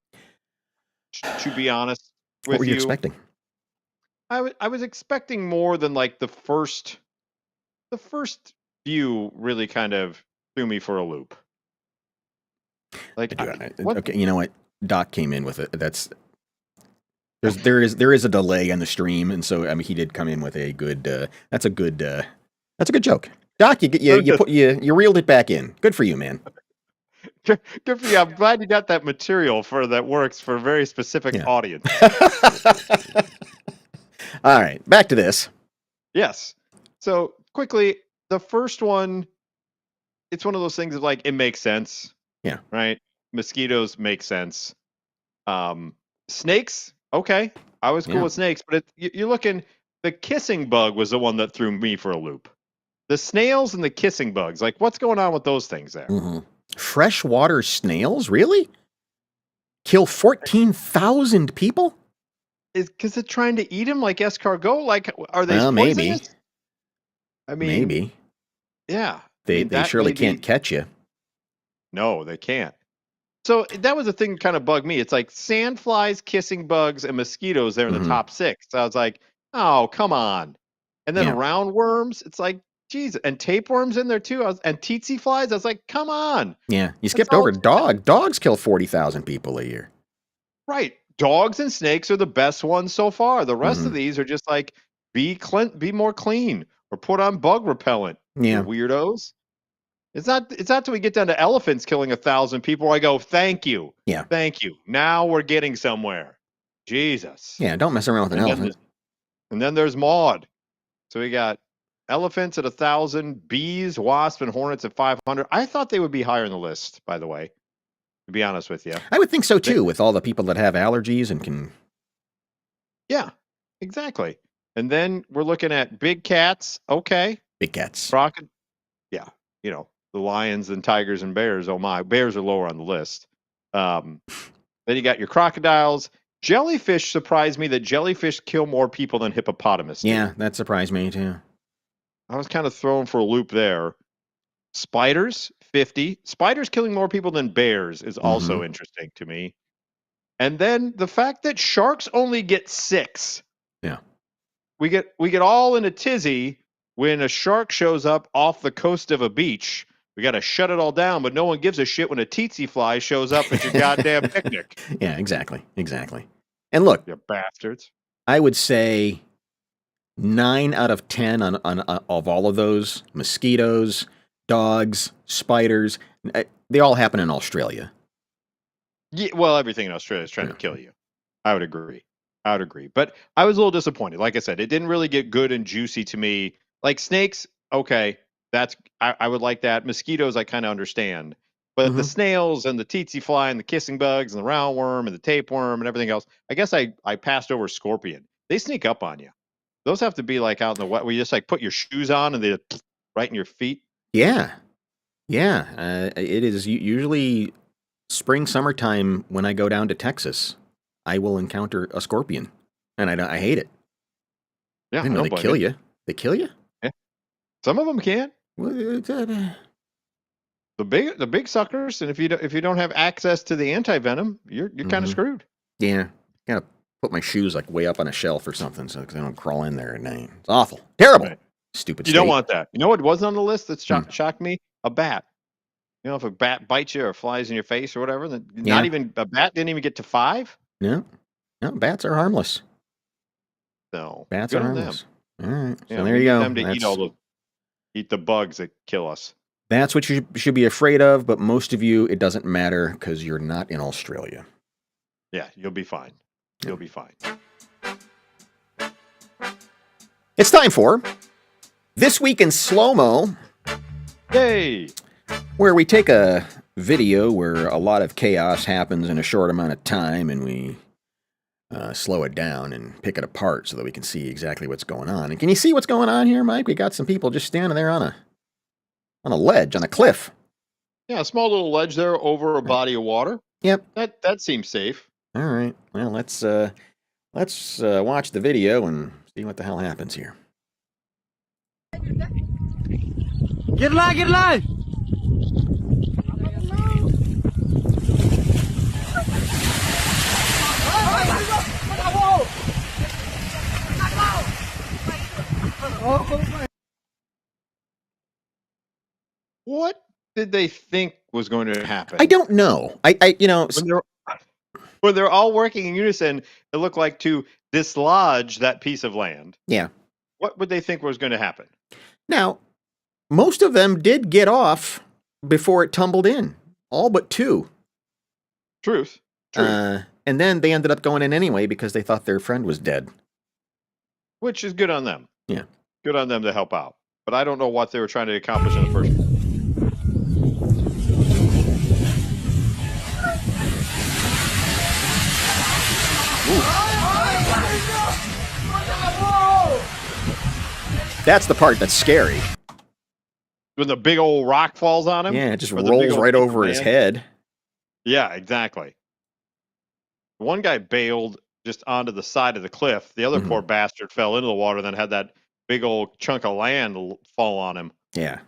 To be honest with you. What were you expecting? I was expecting more than like the first few really kind of threw me for a loop. Like, okay, you know what? Doc came in with it. There is a delay on the stream, and so I mean he did come in with a good. That's a good joke. Doc, you reeled it back in. Good for you, man. Good for you. I'm glad you got that material that works for a very specific audience. All right, back to this. Yes. So quickly, the first one, it's one of those things of like, it makes sense. Yeah. Right? Mosquitoes make sense. Snakes, okay. I was cool with snakes, but you're looking, the kissing bug was the one that threw me for a loop. The snails and the kissing bugs, like what's going on with those things there? Mm-hmm. Freshwater snails? Really? Kill 14,000 people? Is because they're trying to eat them like escargot? Like, are they poisonous? Maybe. I mean, maybe. Yeah. They surely can't catch you. No, they can't. So that was the thing that kind of bugged me. It's like sandflies, kissing bugs, and mosquitoes there in the top 6. So I was like, oh, come on. And then roundworms, it's like, geez, and tapeworms in there too. And tsetse flies, I was like, come on. Yeah, you skipped over dog. Dogs kill 40,000 people a year. Right. Dogs and snakes are the best ones so far. The rest of these are just like, be more clean or put on bug repellent. Yeah. Weirdos. It's not till we get down to elephants killing 1,000 people where I go, thank you. Yeah. Thank you. Now we're getting somewhere. Jesus. Yeah, don't mess around with an elephant. And then there's Maud. So we got elephants at 1,000, bees, wasps, and hornets at 500. I thought they would be higher in the list, by the way, to be honest with you. I would think so too, with all the people that have allergies and can. Yeah, exactly. And then we're looking at big cats. Okay. Big cats. Yeah. The lions and tigers and bears. Oh my, bears are lower on the list. Then you got your crocodiles. Jellyfish surprised me that jellyfish kill more people than hippopotamus do. Yeah, that surprised me too. I was kind of thrown for a loop there. Spiders, 50. Spiders killing more people than bears is also interesting to me. And then the fact that sharks only get 6. Yeah. We get all in a tizzy when a shark shows up off the coast of a beach. We got to shut it all down, but no one gives a shit when a tsetse fly shows up at your goddamn picnic. Yeah, exactly. And look, you bastards. I would say 9 out of 10 on of all of those, mosquitoes, dogs, spiders, they all happen in Australia. Yeah, well, everything in Australia is trying to kill you. I would agree. But I was a little disappointed. Like I said, it didn't really get good and juicy to me. Like snakes, okay, I would like that. Mosquitoes, I kind of understand. But the snails and the tsetse fly and the kissing bugs and the roundworm and the tapeworm and everything else, I guess I passed over scorpion. They sneak up on you. Those have to be like out in the wet where you just like put your shoes on and they right in your feet. Yeah. It is usually spring, summertime when I go down to Texas. I will encounter a scorpion, and I hate it. I didn't know they kill you. They kill you? Yeah. Some of them can. The big suckers, and if you don't have access to the anti-venom, you're kind of screwed. Yeah. Gotta put my shoes like way up on a shelf or something so they don't crawl in there at night. It's awful. Terrible. Right. Stupid You don't want that. You know what wasn't on the list that shocked me? A bat. You know, if a bat bites you or flies in your face or whatever, then not even a bat didn't even get to 5. No, bats are harmless. No, bats are harmless. All right, so there you go. Them to eat the bugs that kill us. That's what you should be afraid of. But most of you, it doesn't matter because you're not in Australia. Yeah, you'll be fine. You'll be fine. It's time for This Week in Slow-Mo. Yay! Where we take a video where a lot of chaos happens in a short amount of time and we slow it down and pick it apart so that we can see exactly what's going on. And can you see what's going on here, Mike? We got some people just standing there on a ledge, on a cliff. Yeah, a small little ledge there over a body of water. Yep. That seems safe. All right. Well, let's watch the video and see what the hell happens here. Get alive! Get alive! What did they think was going to happen? I don't know. I when they're all working in unison, it looked like to dislodge that piece of land. Yeah. What would they think was going to happen? Now, most of them did get off before it tumbled in. All but 2. Truth. And then they ended up going in anyway because they thought their friend was dead. Which is good on them. Yeah. Good on them to help out. But I don't know what they were trying to accomplish in the first place. That's the part that's scary. When the big old rock falls on him? Yeah, it just rolls right over his head. Yeah, exactly. One guy bailed just onto the side of the cliff. The other poor bastard fell into the water and then had that big old chunk of land fall on him. Yeah.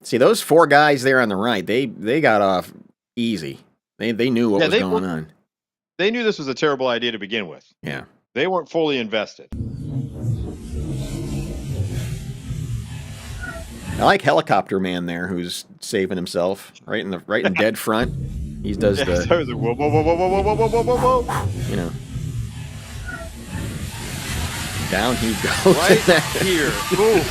See, those 4 guys there on the right, they got off easy. They knew what was going on. They knew this was a terrible idea to begin with. Yeah. They weren't fully invested. I like Helicopter Man there, who's saving himself right in dead front. He does the whoa, whoa, whoa, whoa, whoa, whoa, whoa, whoa, whoa. You know, down he goes. Right here. Ooh.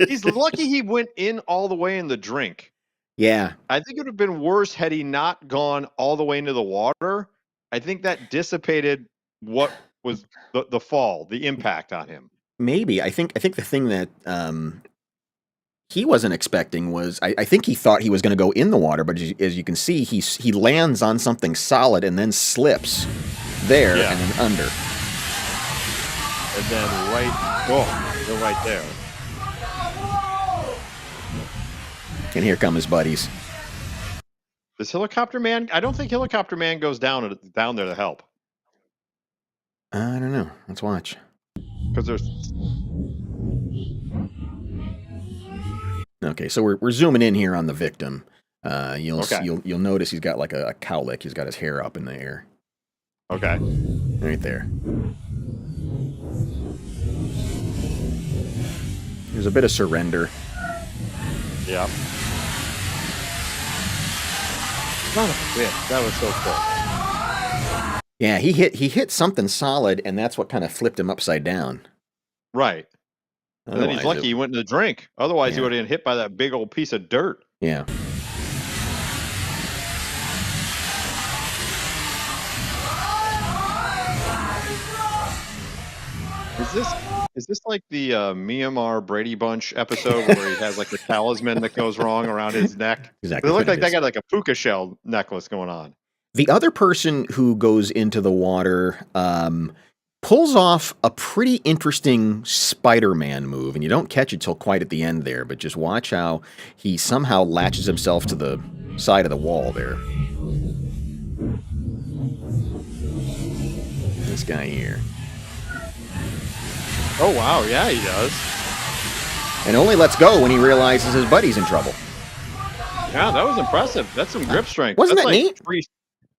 He's lucky he went in all the way in the drink. Yeah. I think it would have been worse had he not gone all the way into the water. I think that dissipated what was the fall, the impact on him. Maybe. I think the thing that he wasn't expecting was I think he thought he was going to go in the water, but as you can see, he lands on something solid and then slips there and then under. And then they're right there. And here come his buddies. Does Helicopter Man? I don't think Helicopter Man goes down there to help. I don't know. Let's watch. Because there's. Okay, so we're zooming in here on the victim. You'll notice he's got like a cowlick. He's got his hair up in the air. Okay. Right there. There's a bit of surrender. Yeah. Son of a bitch. That was so cool. Yeah, he hit something solid, and that's what kind of flipped him upside down. Right. And then he's lucky he went in the drink. Otherwise, he would have been hit by that big old piece of dirt. Yeah. Is this like the Myanmar Brady Bunch episode where he has like the talisman that goes wrong around his neck? Exactly. It looked like they got like a puka shell necklace going on. The other person who goes into the water pulls off a pretty interesting Spider-Man move, and you don't catch it till quite at the end there, but just watch how he somehow latches himself to the side of the wall there. this guy here. Oh, wow. Yeah, he does. And only lets go when he realizes his buddy's in trouble. Yeah, that was impressive. That's some grip strength. Wasn't that's that like neat?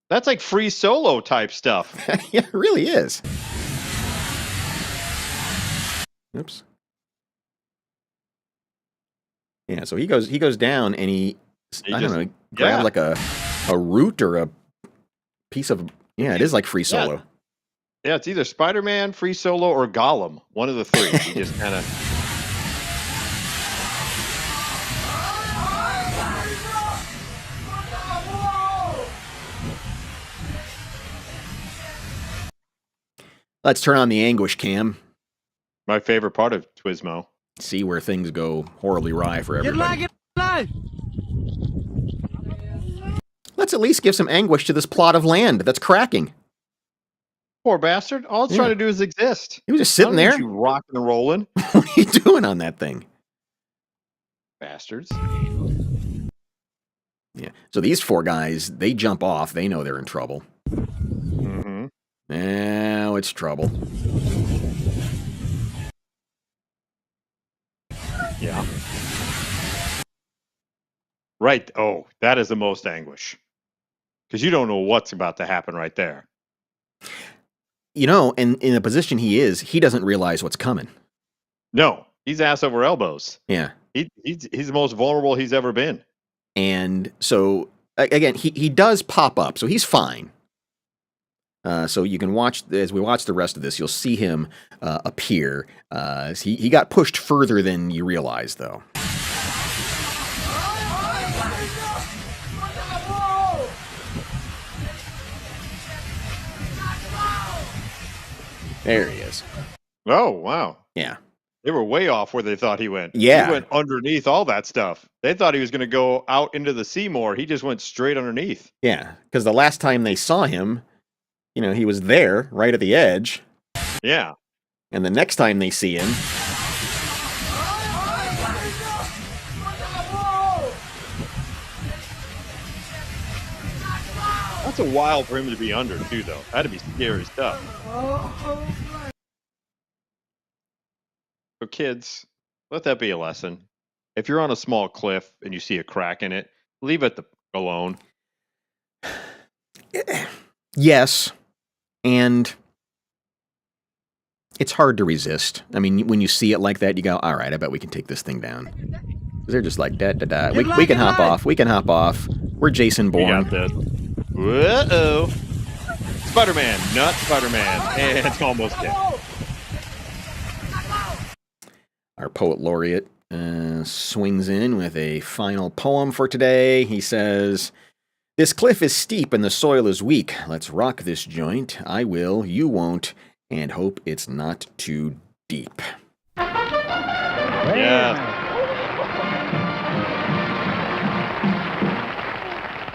That's like free solo type stuff. Yeah, it really is. Oops. Yeah, so he goes down and he grabs like a root or a piece of it is like free solo. Yeah, it's either Spider-Man, free solo, or Gollum. One of the three. He just kind of. Let's turn on the anguish cam. My favorite part of Twismo. See where things go horribly awry for everybody. Get alive! Let's at least give some anguish to this plot of land that's cracking. Poor bastard. All it's trying to do is exist. He was just sitting there. You rocking and rolling. What are you doing on that thing? Bastards. Yeah. So these 4 guys, they jump off. They know they're in trouble. Mm-hmm. Now it's trouble. Yeah. Right. Oh, that is the most anguish. Because you don't know what's about to happen right there. You know, and in the position he is, he doesn't realize what's coming. No, he's ass over elbows. Yeah. He's the most vulnerable he's ever been. And so, again, he does pop up, so he's fine. So you can watch, as we watch the rest of this, you'll see him appear. He got pushed further than you realize, though. There he is. Oh, wow. Yeah. They were way off where they thought he went. Yeah. He went underneath all that stuff. They thought he was going to go out into the sea more. He just went straight underneath. Yeah, because the last time they saw him, he was there, right at the edge. Yeah. And the next time they see him... That's a while for him to be under, too, though. That'd be scary stuff. So, kids, let that be a lesson. If you're on a small cliff and you see a crack in it, leave it alone. Yes. And it's hard to resist. I mean, when you see it like that, you go, all right, I bet we can take this thing down. They're just like, da-da-da. We can hop off. We can hop off. We're Jason Bourne. We got this. Whoa. Spider-Man, not Spider-Man. And it's almost dead. Our poet laureate swings in with a final poem for today. He says, "This cliff is steep and the soil is weak. Let's rock this joint. I will, you won't, and hope it's not too deep." Yeah.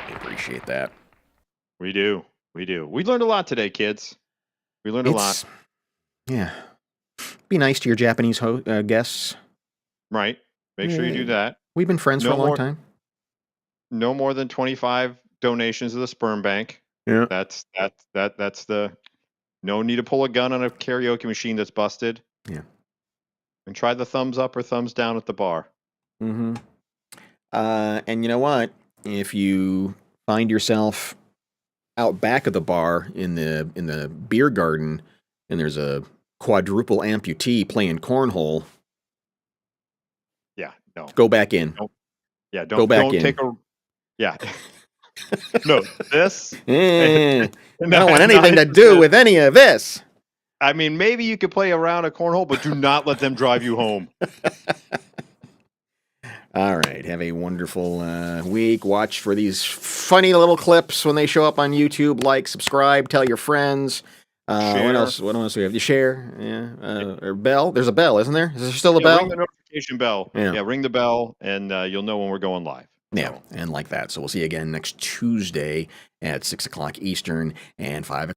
I appreciate that. We do. We learned a lot today, kids. We learned a lot. Yeah. Be nice to your Japanese guests. Right. Make sure you do that. We've been friends for a long time. No more than 25 donations to the sperm bank. Yeah. That's the no need to pull a gun on a karaoke machine that's busted. Yeah. And try the thumbs up or thumbs down at the bar. Mm-hmm. And you know what? If you find yourself out back of the bar in the beer garden and there's a quadruple amputee playing cornhole. Yeah, no. Go back in. Don't take a. Yeah. No, this. I don't want anything to do with any of this. I mean, maybe you could play around a cornhole, but do not let them drive you home. All right. Have a wonderful week. Watch for these funny little clips when they show up on YouTube. Like, subscribe, tell your friends. What else? What else do we have? You share? Yeah. Or bell? There's a bell, isn't there? Is there still a bell? Ring the notification bell. Yeah, ring the bell, and you'll know when we're going live. Yeah, and like that. So we'll see you again next Tuesday at 6 o'clock Eastern and 5 o'clock.